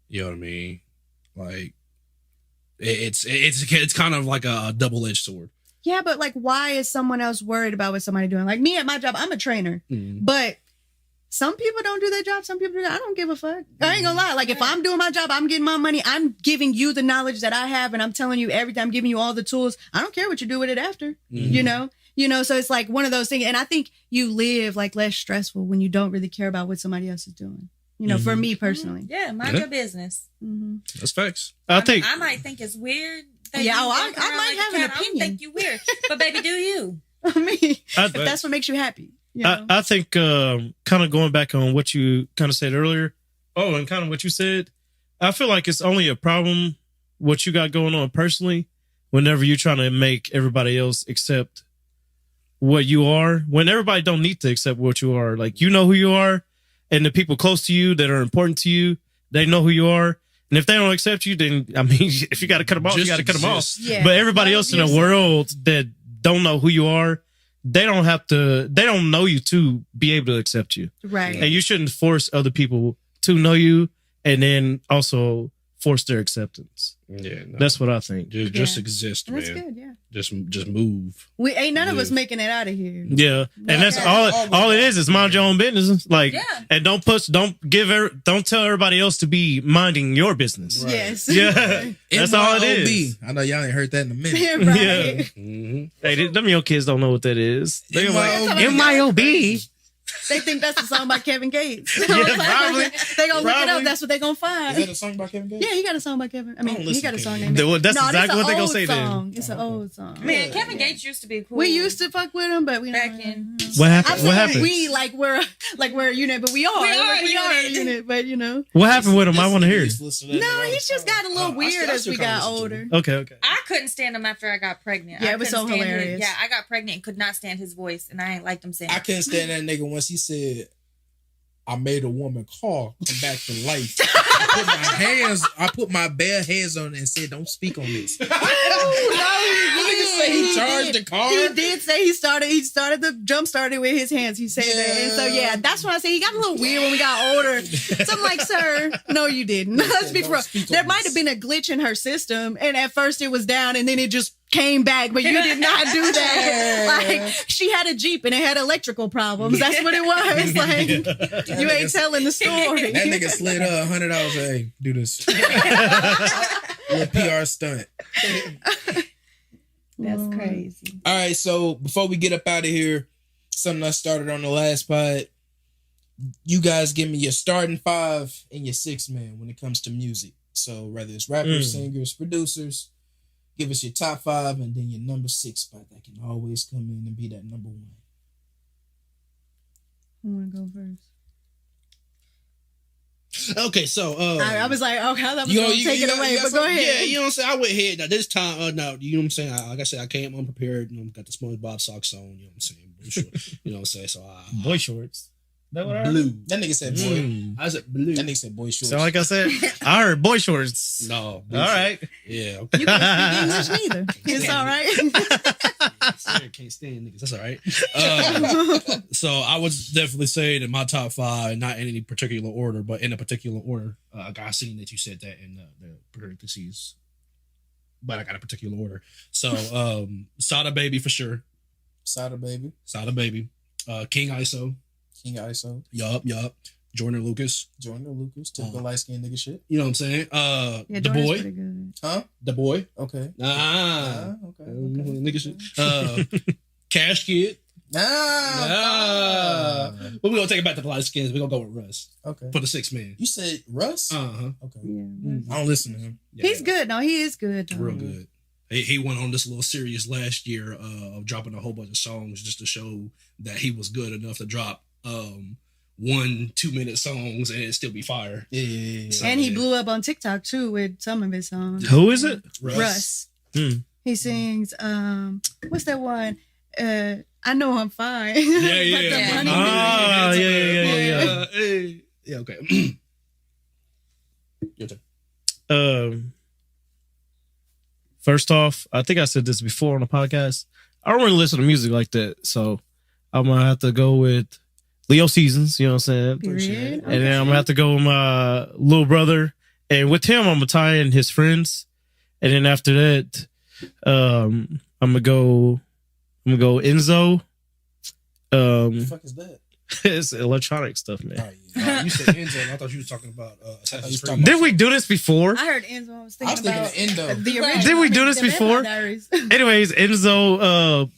You know what I mean? Like it's kind of like a double-edged sword. Yeah, but like, why is someone else worried about what somebody doing? Like me at my job, I'm a trainer, but some people don't do their job. Some people do that. I don't give a fuck. I ain't gonna lie. Like if I'm doing my job, I'm getting my money. I'm giving you the knowledge that I have, and I'm telling you everything. I'm giving you all the tools. I don't care what you do with it after. You know. So it's like one of those things. And I think you live like less stressful when you don't really care about what somebody else is doing. You know, for me personally. Yeah, mind your business. That's facts. I might think it's weird. I might have an opinion. I think you weird, but baby, do you? I mean, if that's what makes you happy. You know? I think kind of going back on what you kind of said earlier. Oh, and kind of what you said. I feel like it's only a problem what you got going on personally whenever you're trying to make everybody else accept what you are, when everybody don't need to accept what you are. Like, you know who you are, and the people close to you that are important to you, they know who you are. And if they don't accept you, then, I mean, if you got to cut them off, you got to cut them off. Yeah. But everybody else in the world that don't know who you are, they don't know you to be able to accept you. Right. And you shouldn't force other people to know you and then also force their acceptance. Yeah. No. That's what I think. Just exist, man. That's good, yeah. Just move. We ain't none of us making it out of here. Yeah. And that's all it is mind your own business. Like, and don't tell everybody else to be minding your business. Right. Yes. Yeah. That's all it is. I know y'all ain't heard that in a minute. Yeah, right. Yeah. Mm-hmm. Hey, them young kids don't know what that is. They're like, M.I.O.B. They think that's a song by Kevin Gates. Yeah, probably. They gonna look it up. That's what they gonna find. Is that a song by Kevin Gates? Yeah, he got a song by Kevin. I mean, he got a song named. That's exactly what they gonna say song. then. It's an old song. Man, Kevin Gates used to be cool. We used to fuck with him, but we back in. What happened? What happened? We we're a unit, but we are a unit, but you know. What happened with him? I want to hear. No, he's just got a little weird as we got older. Okay. I couldn't stand him after I got pregnant. Yeah, it was so hilarious. Yeah, I got pregnant and could not stand his voice, and I ain't liked him saying. I couldn't stand that nigga once he said, I made a woman call, come back to life. I put my bare hands on it and said, don't speak on this. He charged the car. He did say he started the jump started with his hands. He said that. And so yeah, that's why I say he got a little weird when we got older. So I'm like, sir, no, you didn't. Let's be real. There might have been a glitch in her system, and at first it was down, and then it just came back, but you did not do that. Like, she had a Jeep and it had electrical problems. That's what it was. Like, you ain't telling the story. That nigga slid $100. Hey, do this. Little PR stunt. That's crazy. All right, so before we get up out of here, something I started on the last pod. You guys give me your starting 5 and your 6 man when it comes to music. So whether it's rappers, singers, producers, give us your top 5 and then your number 6 spot that can always come in and be that number 1. Who want to go first? Okay, so I was like, okay, I thought we were going to take it away, but go ahead. Yeah, you know what I'm saying? I went ahead. Now this time, you know what I'm saying? Like I said, I came unprepared. You know, got the SpongeBob socks on. You know what I'm saying? You know what I'm saying? So boy shorts. That what I heard? Blue. That nigga said boy. I said blue. That nigga said boy shorts. So like I said, I heard boy shorts. No. All right. Yeah. Okay. You can't speak English neither. It's all right. can't stand niggas. That's all right. So I would definitely say that my top 5, not in any particular order, but in a particular order. I got seen that you said that in the parentheses, but I got a particular order. So Sada Baby for sure. Sada Baby. King ISO. Yup. Jordan Lucas. Typical light skinned nigga shit. You know what I'm saying? Yeah, The Jordan's Boy. pretty good. Huh? The Boy. Okay. Okay. Okay. Nigga shit. Cash Kid. But we're gonna take it back to the light skins. We're gonna go with Russ. Okay. For the 6 man. You said Russ? Uh-huh. Okay. Yeah. I don't listen to him. Yeah, He's good. No, he is good. real good. He went on this little series last year of dropping a whole bunch of songs just to show that he was good enough to drop 1-2 minute songs and it still be fire. Yeah. So, And he yeah. blew up on TikTok too with some of his songs. Who is it? Russ. Hmm. He sings what's that one? I know I'm fine. Yeah. But the Yeah. money Ah, music. yeah. Hey. Yeah, okay. Your turn. First off, I think I said this before on the podcast. I don't really listen to music like that, so I'm gonna have to go with Leo Seasons. You know what I'm saying? Period. And then I'm gonna have to go with my little brother, and with him, I'm gonna tie in his friends, and then after that, I'm gonna go Enzo. What the fuck is that? It's electronic stuff, man. Oh, yeah. You said Enzo, and I thought you was talking about Assassin's Creed. Did we do this before? I heard Enzo. I was I was thinking thinking about of Endo. the Right. original. Did we do this The Vampire before? Diaries. Anyways, Enzo,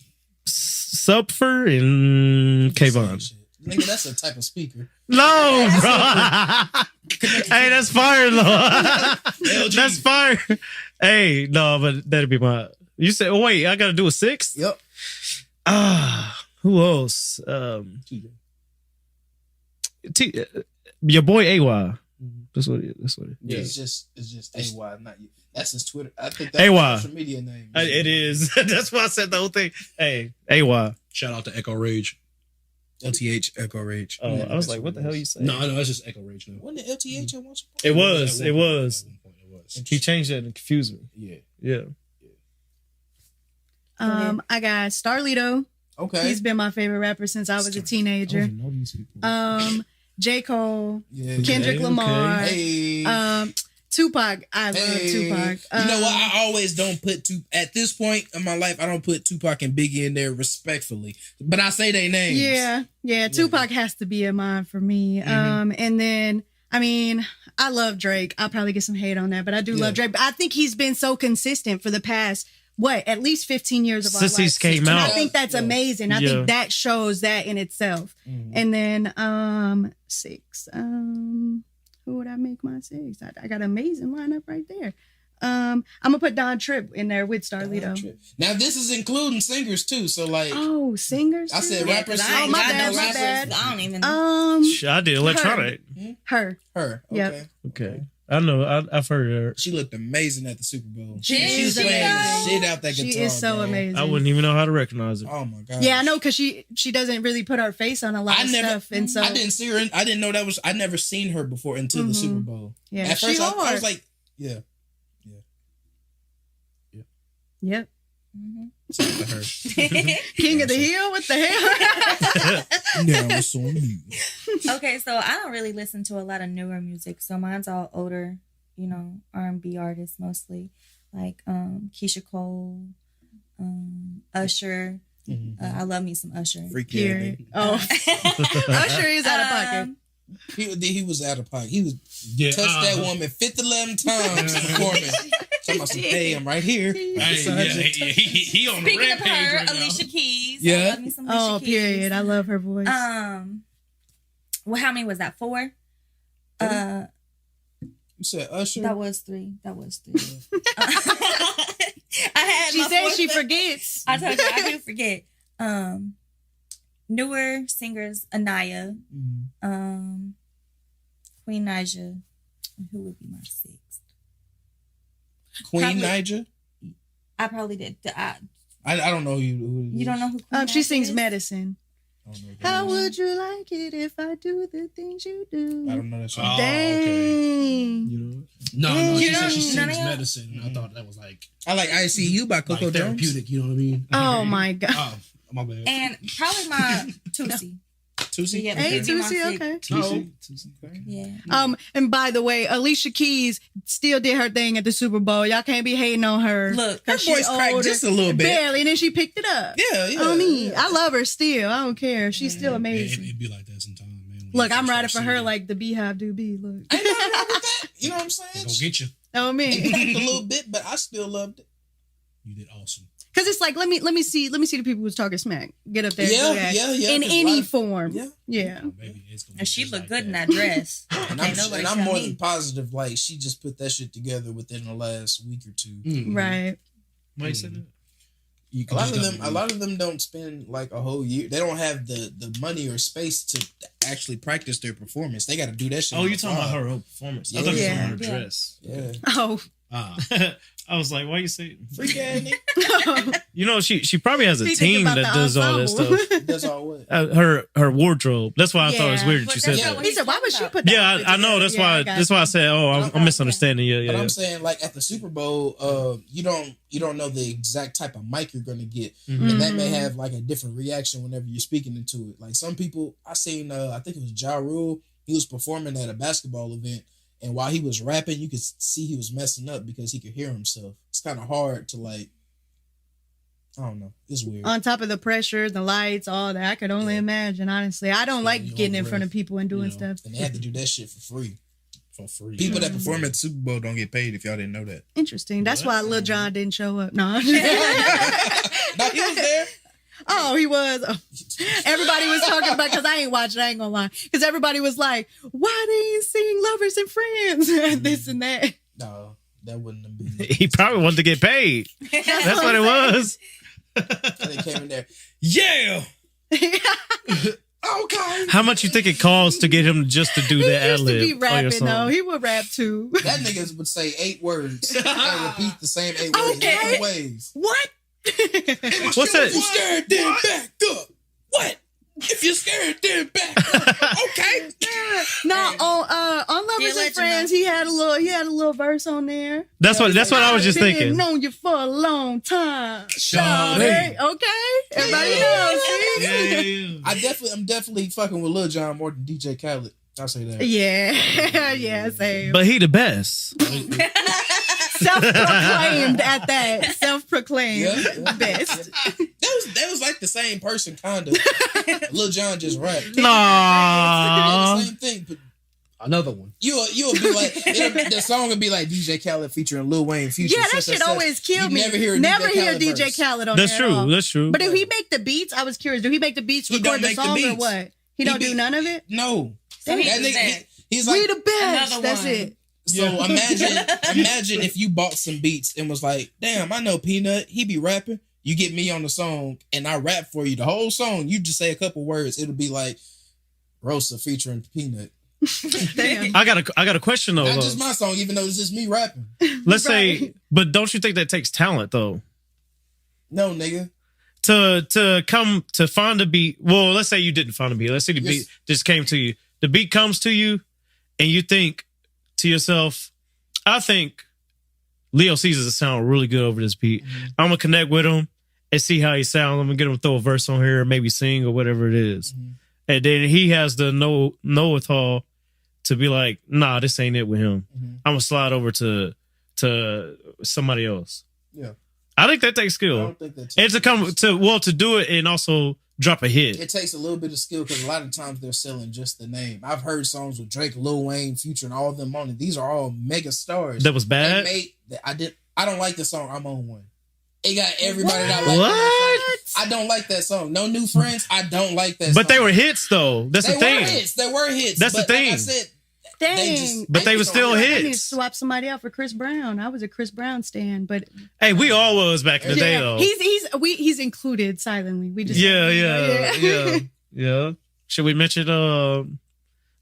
Supfer, and Kayvon. Nigga, that's a type of speaker. No, bro. Hey, that's fire, though. That's fire. Hey, no, but that'd be my. You said, oh, wait, I got to do a 6? Yep. Who else? Your boy AY. That's what it is. Yeah. It's just AY, not you. That's his Twitter. I think AY. that's his social media name. It is. That's why I said the whole thing. Hey, AY. Shout out to Echo Rage. LTH Echo Rage. Oh, I was like, what the hell you saying? No, it's just Echo Rage now. Wasn't it LTH at once? It was. At one point, it was. He changed that and confused me. Yeah. Yeah. I got Starlito. Okay. He's been my favorite rapper since I was a teenager. know these people. J. Cole, Yeah, Kendrick okay. Lamar, Hey. Tupac. I love Tupac. You know what? I always don't put at this point in my life, I don't put Tupac and Biggie in there respectfully, but I say their names. Yeah. Tupac has to be in mine for me. And then I mean, I love Drake. I'll probably get some hate on that, but I do love Drake. But I think he's been so consistent for the past at least 15 years of our Since life. he came And out. I think that's amazing. I think that shows that in itself. And then 6. Who would I make my 6? I got an amazing lineup right there. I'm gonna put Don Tripp in there with Starlito. Now this is including singers too, so like Oh, singers. I said too? rappers. I ain't my got bad, no my rappers. bad. I don't even. I did electronic. Her. Her. Okay. Yep. Okay. I know. I've heard her. She looked amazing at the Super Bowl. She was is playing amazing. shit out that guitar. She is so bro. amazing. I wouldn't even know how to recognize her. Oh my god. Yeah, I know because she doesn't really put her face on a lot of stuff, and so I didn't see her. I didn't know that was. I never seen her before until the Super Bowl. Yeah, At she first, I hard. was like, yeah. Yep. Shout out to her. King of the Hill. What the hell? Now it's on you. Okay, so I don't really listen to a lot of newer music. So mine's all older, R&B artists mostly, like Keisha Cole, Usher. I love me some Usher. Freaky. Period. Oh, Usher is out of pocket. He was out of pocket. He was Yeah. touched that woman 50-11 times before me. Talking about some, hey, I'm right here. Hey, he on the Speaking of rampage her, right now. Alicia Keys. Yeah. I love me some Alicia Oh, Keys. period. I love her voice. Well, how many was that? 4? You said Usher. That was 3. I had She my said fourth she one. forgets. I told you I do forget. Newer singers, Anaya, Queen Naija. Who would be my 6th? Queen Probably- Naija. I probably did. I don't know who You don't know who Queen She Naija sings is? Medicine. don't know what that How is. would you like it if I do the things you do? I don't know that song. Oh, Dang. okay. You know, No, You she said don't- she none sings of that? medicine, and I thought that was like I like ICU by Coco Jones. therapeutic. You know what I mean? Oh my God. Oh, my bad. And probably my Tootsie. Tusi? Yeah. Hey, Okay. Tusi, okay. Yeah. And by the way, Alicia Keys still did her thing at the Super Bowl. Y'all can't be hating on her. Look, Her 'cause she voice cracked older. just a little bit. Barely, and then she picked it up. Yeah, yeah. I mean, I love her still. I don't care. She's still Yeah, amazing. it'd be like that sometimes, man. when Look, you I'm first riding start for her singing. like the Beehive do be. Look. Ain't nothing wrong with that. You know what I'm They saying? gonna get you. Oh It man. cracked a little bit, but I still loved it. You did awesome. Cause it's like let me see the people who's talking smack. Get up there. and Yeah, do that. yeah. In 'cause a any lot of- form. Yeah. Yeah. Oh, baby, it's gonna be And she just looked like good in that dress. And Ain't nobody I'm tell more me. than positive. Like she just put that shit together within the last week or two. Mhm. Right. why you said that? You A can lot just of go them, with a lot of them don't spend like a whole year. They don't have the money or space to actually practice their performance. They got to do that shit. Oh, on you the talking about fly. her whole performance? I thought you were Yeah. talking about her dress. Yeah, Oh. Ah, I was like, why you say? freak ass nigga. You know, she probably has a She think team about that the does all that ensemble. stuff. That's all what. Her wardrobe. That's why I thought it was Yeah. weird that But you that's said not that. what He said, "Why would she put that?" Yeah, outfit I know. together?" That's Yeah, I why. got That's you. why I said, "Oh, I'm Okay. misunderstanding." Yeah, But yeah. I'm saying, like at the Super Bowl, you don't know the exact type of mic you're gonna get, Mhm. and that may Mhm. have like a different reaction whenever you're speaking into it. Like some people, I seen, I think it was Ja Rule. He was performing at a basketball event, and while he was rapping, you could see he was messing up because he could hear himself. It's kind of hard to like. I don't know. It's weird. On top of the pressure, the lights, all that, I could only Yeah. imagine. Honestly, I don't So like you getting in over front it, of people and doing you know. stuff. And they had to do that shit for free. for free. People that perform at the Super Bowl don't get paid if y'all didn't know that. Interesting. That's What? why Lil Jon didn't show up. No. No, he was there. Oh, he was. Oh. Everybody was talking about, because I ain't watching, I ain't gonna lie. Because everybody was like, why they ain't sing Lovers and Friends? And this and that. No, that wouldn't have been. He probably wanted to get paid. That's what it was. They came in there. Yeah. Okay. How much you think it costs to get him just to do He that ad used to be lib on your rapping, though. song? He would rap too. That niggas would say 8 words and repeat the same 8 words Okay. different ways. What? What's that? If you're scared, then back up. What? If you're scared, then back up. Okay. No, on Lovers let and you Friends, know. he had a little verse on there. That's what I was just Been thinking. known you for a long time. Shawty. Okay, everybody Yeah. knows. See? Yeah. I'm definitely fucking with Lil Jon more than DJ Khaled. I'll say that. Yeah, yeah, same. But he the best. Self-proclaimed at that. Self-proclaimed Yeah. best. That was like the same person, kind of. Lil Jon just rapped. Nah. The same thing, but Another one. you'll be like, the song will be like DJ Khaled featuring Lil Wayne, Future. Yeah, that such and shit such. always kill You me. Never hear DJ verse. Khaled on That's there at all. true. That's true. But if he make the beats, I was curious. Do he make the beats, He record don't the make the song, or beats. what? He don't He do be- none of it? No. So he That was nigga, there. he's like, We the best. Another That's one. it. so imagine if you bought some beats and was like, damn, I know Peanut, he be rapping. You get me on the song and I rap for you the whole song. You just say a couple words. It'll be like Rosa featuring Peanut. Damn. I got a question though. Not just my song, even though it's just me rapping. Let's say, Right. but don't you think that takes talent though? No, nigga. To come to find a beat. Well, let's say you didn't find a beat. Let's say the Yes. beat just came to you. The beat comes to you, and you think to yourself, I think Leo Caesars sound really good over this beat. I'm gonna connect with him and see how he sounds. I'm gonna get him to throw a verse on here, maybe sing or whatever it is. And then he has the know-it-all to be like, nah, this ain't it with him. I'm gonna slide over to somebody else. Yeah. I think that takes I skill. don't think that And to do it and also drop a hit. it takes a little bit of skill because a lot of times they're selling just the name. I've heard songs with Drake, Lil Wayne, Future, and all of them on it. These are all mega stars. That was bad. I don't like the song. I'm on one. It got everybody that like What? I don't like that song. No New Friends. I don't like that. But song. they were hits though. That's They the thing. were hits. They were hits. That's the but like I thing. said, Dang. they just. But they were just still don't- I need to hits. swap somebody out for Chris Brown. I was a Chris Brown stan, but Hey, we all was back in the day though. he's included silently. We just Yeah. Should we mention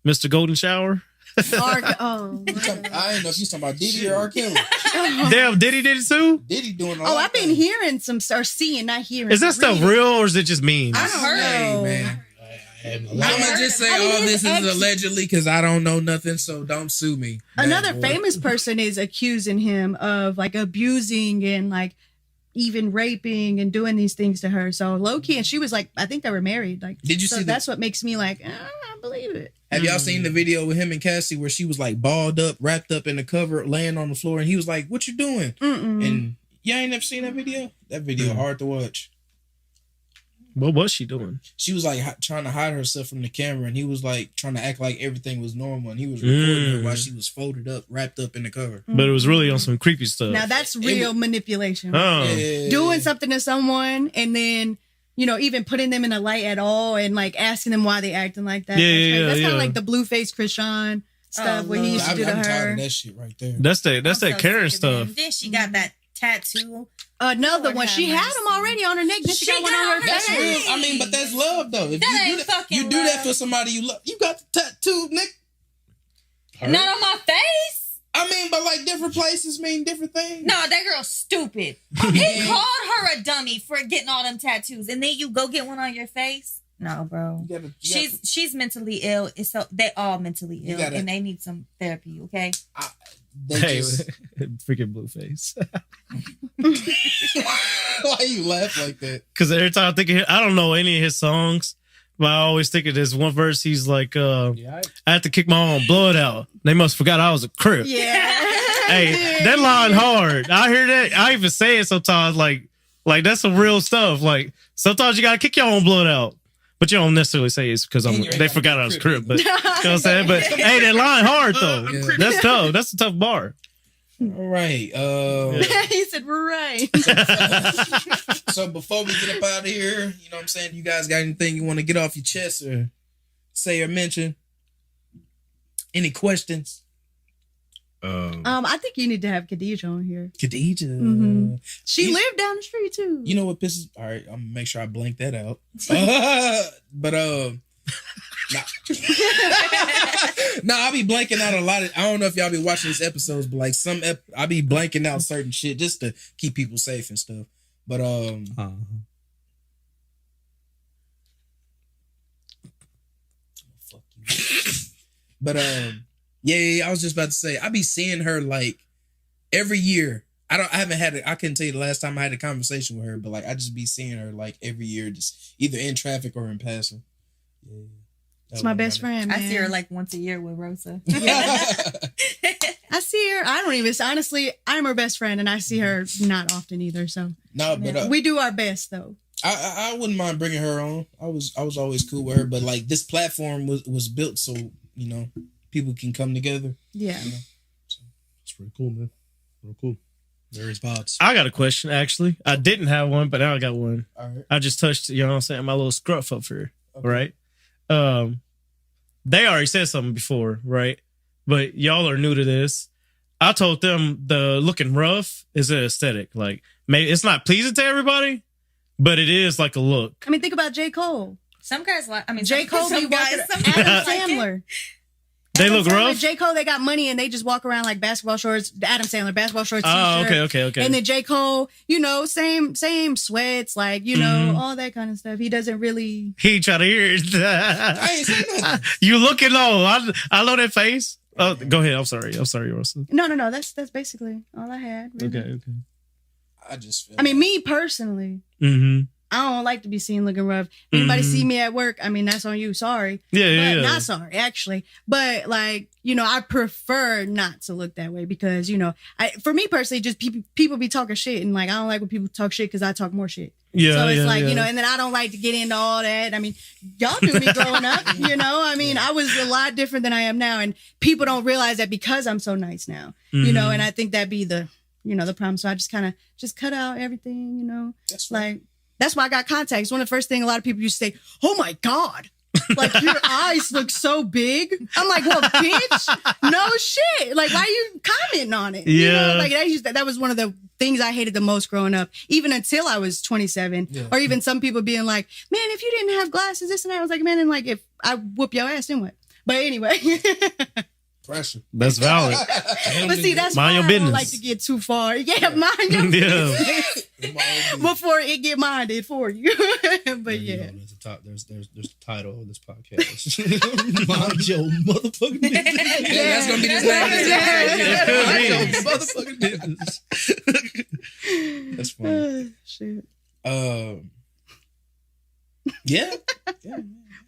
Mr. Golden Shower? I didn't know if you talking about Diddy or R. Kelly. Damn, Diddy did it too? Diddy doing a Oh, lot I've been hearing some or seeing, not hearing. Is that stuff reading. real or is it just memes? I don't Hey, know. man. I'm gonna just say all this is allegedly because I don't know nothing, so don't sue me. Another famous person is accusing him of like abusing and like even raping and doing these things to her. So low key, and she was like, I think they were married. Like, did you see? That's what makes me like, I believe it. Have y'all seen the video with him and Cassie where she was like balled up, wrapped up in the cover, laying on the floor, and he was like, "What you doing?" And y'all ain't never seen that video. That video hard to watch. What was she doing? She was like trying to hide herself from the camera, and he was like trying to act like everything was normal, and he was recording her while she was folded up, wrapped up in the cover. But it was really on some creepy stuff. Now that's real manipulation. Oh. Yeah. Doing something to someone and then, you know, even putting them in a light at all and like asking them why they acting like that. That's kind of like the Blueface Krishan stuff where he used to do to I'm tired her. of that shit right there. That's that Karen stuff. Then she got that tattoo. Another one. She had them already on her neck. Then she got one on her That's face. real. I mean, but that's love though. If you do that for somebody you love, you got the tattoo, Nick. Not on my face. I mean, but like different places mean different things. No, that girl's stupid. He called her a dummy for getting all them tattoos, and then you go get one on your face. No, bro. She's mentally ill. It's so they all mentally ill, and they need some therapy. Okay. Freaking Blueface. Why you laugh like that? Because every time I think of him, I don't know any of his songs, but I always think of this one verse. He's like, I had to kick my own blood out. They must have forgot I was a Crip. Yeah. Hey, that line hard. I hear that. I even say it sometimes. Like that's some real stuff. Like sometimes you gotta kick your own blood out. But you don't necessarily say it's because they forgot I was Crip. But you know what I'm saying? But hey, that line hard though. That's tough. That's a tough bar. All right. He said, right. So before we get up out of here, you know what I'm saying? You guys got anything you want to get off your chest or say or mention? Any questions? I think you need to have Khadijah on here. Khadijah. Mm-hmm. She lived down the street too. You know what pisses? All right, I'm gonna make sure I blank that out. But nah, I'll be blanking out a lot of. I don't know if y'all be watching these episodes, but like I be blanking out certain shit just to keep people safe and stuff. But fuck you. But yeah, I was just about to say, I be seeing her like every year. I couldn't tell you the last time I had a conversation with her, but like I just be seeing her like every year, just either in traffic or in passing. Yeah, it's my best friend, man. I see her like once a year with Rosa. I see her. I don't even, honestly, I'm her best friend and I see her not often either. So no, but we do our best though. I wouldn't mind bringing her on. I was always cool with her, but like this platform was built so, you know, people can come together. Yeah. You know? So, it's pretty cool, man. Real cool. Various pods. I got a question, actually. I didn't have one, but now I got one. All right. I just touched, you know what I'm saying, my little scruff up here, right? They already said something before, right? But y'all are new to this. I told them the looking rough is an aesthetic. Like, maybe it's not pleasing to everybody, but it is like a look. I mean, think about J. Cole. Some guys like, J. Cole be walking, Adam Sandler. They look rough. J. Cole, they got money and they just walk around like basketball shorts. Adam Sandler, basketball shorts. Oh, t-shirt. okay. And then J. Cole, you know, same sweats, like, you know, all that kind of stuff. He doesn't really. He try to hear it. I ain't saying nothing. You looking low. I know that face. Oh, go ahead. I'm sorry, Rosa. No. That's basically all I had. Really. Okay. I just feel me personally. Mm-hmm. I don't like to be seen looking rough. Anybody see me at work, I mean, that's on you. Sorry. Yeah. Not sorry, actually. But like, you know, I prefer not to look that way because, you know, for me personally, just people be talking shit and like, I don't like when people talk shit because I talk more shit. Yeah. So it's you know, and then I don't like to get into all that. I mean, y'all knew me growing up, you know, I mean, I was a lot different than I am now. And people don't realize that because I'm so nice now, you know, and I think that'd be the problem. So I just kind of cut out everything, you know, That's right. like, that's why I got contacts. One of the first things a lot of people used to say, "Oh my God, like your eyes look so big." I'm like, "Well, bitch, no shit. Like, why are you commenting on it?" You know, like that was one of the things I hated the most growing up, even until I was 27. Yeah. Or even some people being like, "Man, if you didn't have glasses, this and that." I was like, "Man, and like if I whoop your ass, then what?" But anyway. pressure. That's valid. But see, that's Mind why your I business. don't like to get too far. Yeah, mind your Yeah. business before it get minded for you. But yeah. There's a top. There's the title of this podcast. Mind your motherfucking business. Yeah, that's gonna be this name. It could Mind your motherfucking business. That's funny. Shit. Yeah.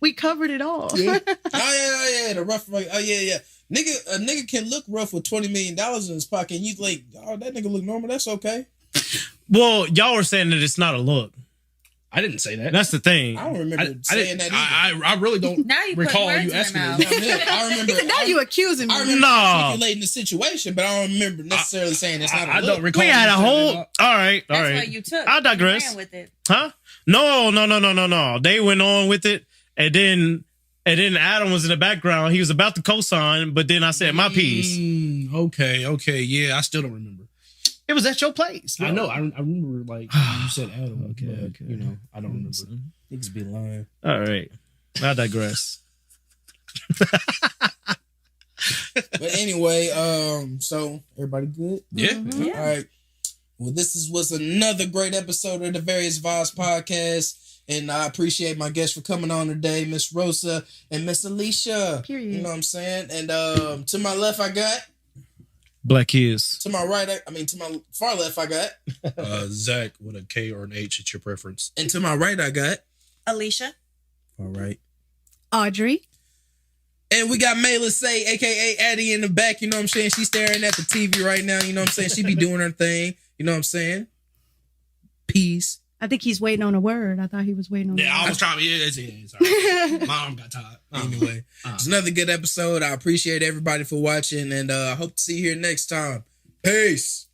We covered it all. Yeah. Yeah. The rough. Oh yeah. A nigga can look rough with $20 million in his pocket. And you like, oh, that nigga look normal. That's okay. Well, y'all were saying that it's not a look. I didn't say that. That's the thing. I don't remember saying that either. I really don't Now you put recall words you in asking their me. mouth. I remember. Now you accusing me. I remember No. articulating the situation, but I don't remember necessarily saying it's not a I look. don't recall. We had a you saying whole. that. All right. That's what you took. I digress. You ran with it. Huh? No. They went on with it, and then Adam was in the background. He was about to co-sign, but then I said my piece. Okay. Yeah, I still don't remember. It was at your place. I know. I remember like you said Adam. Okay, but, okay. You know, I don't remember. Niggas be lying. All right. I digress. But anyway, so everybody good? Yeah. Yeah. All right. Well, this was another great episode of the Various Vibes podcast. And I appreciate my guests for coming on today, Miss Rosa and Miss Alicia. Period. You know what I'm saying? And to my left, I got. Black kids. To my right, to my far left, I got. Zach with a K or an H, it's your preference. And to my right, I got. Alicia. All right. Audrey. And we got Mayla Say, a.k.a. Addie, in the back. You know what I'm saying? She's staring at the TV right now. You know what I'm saying? She be doing her thing. You know what I'm saying? Peace. I think he's waiting on a word. I thought he was waiting on a Yeah, I word. was trying to. Yeah, it's all right. My arm got tired. Anyway, it's another good episode. I appreciate everybody for watching, and I hope to see you here next time. Peace.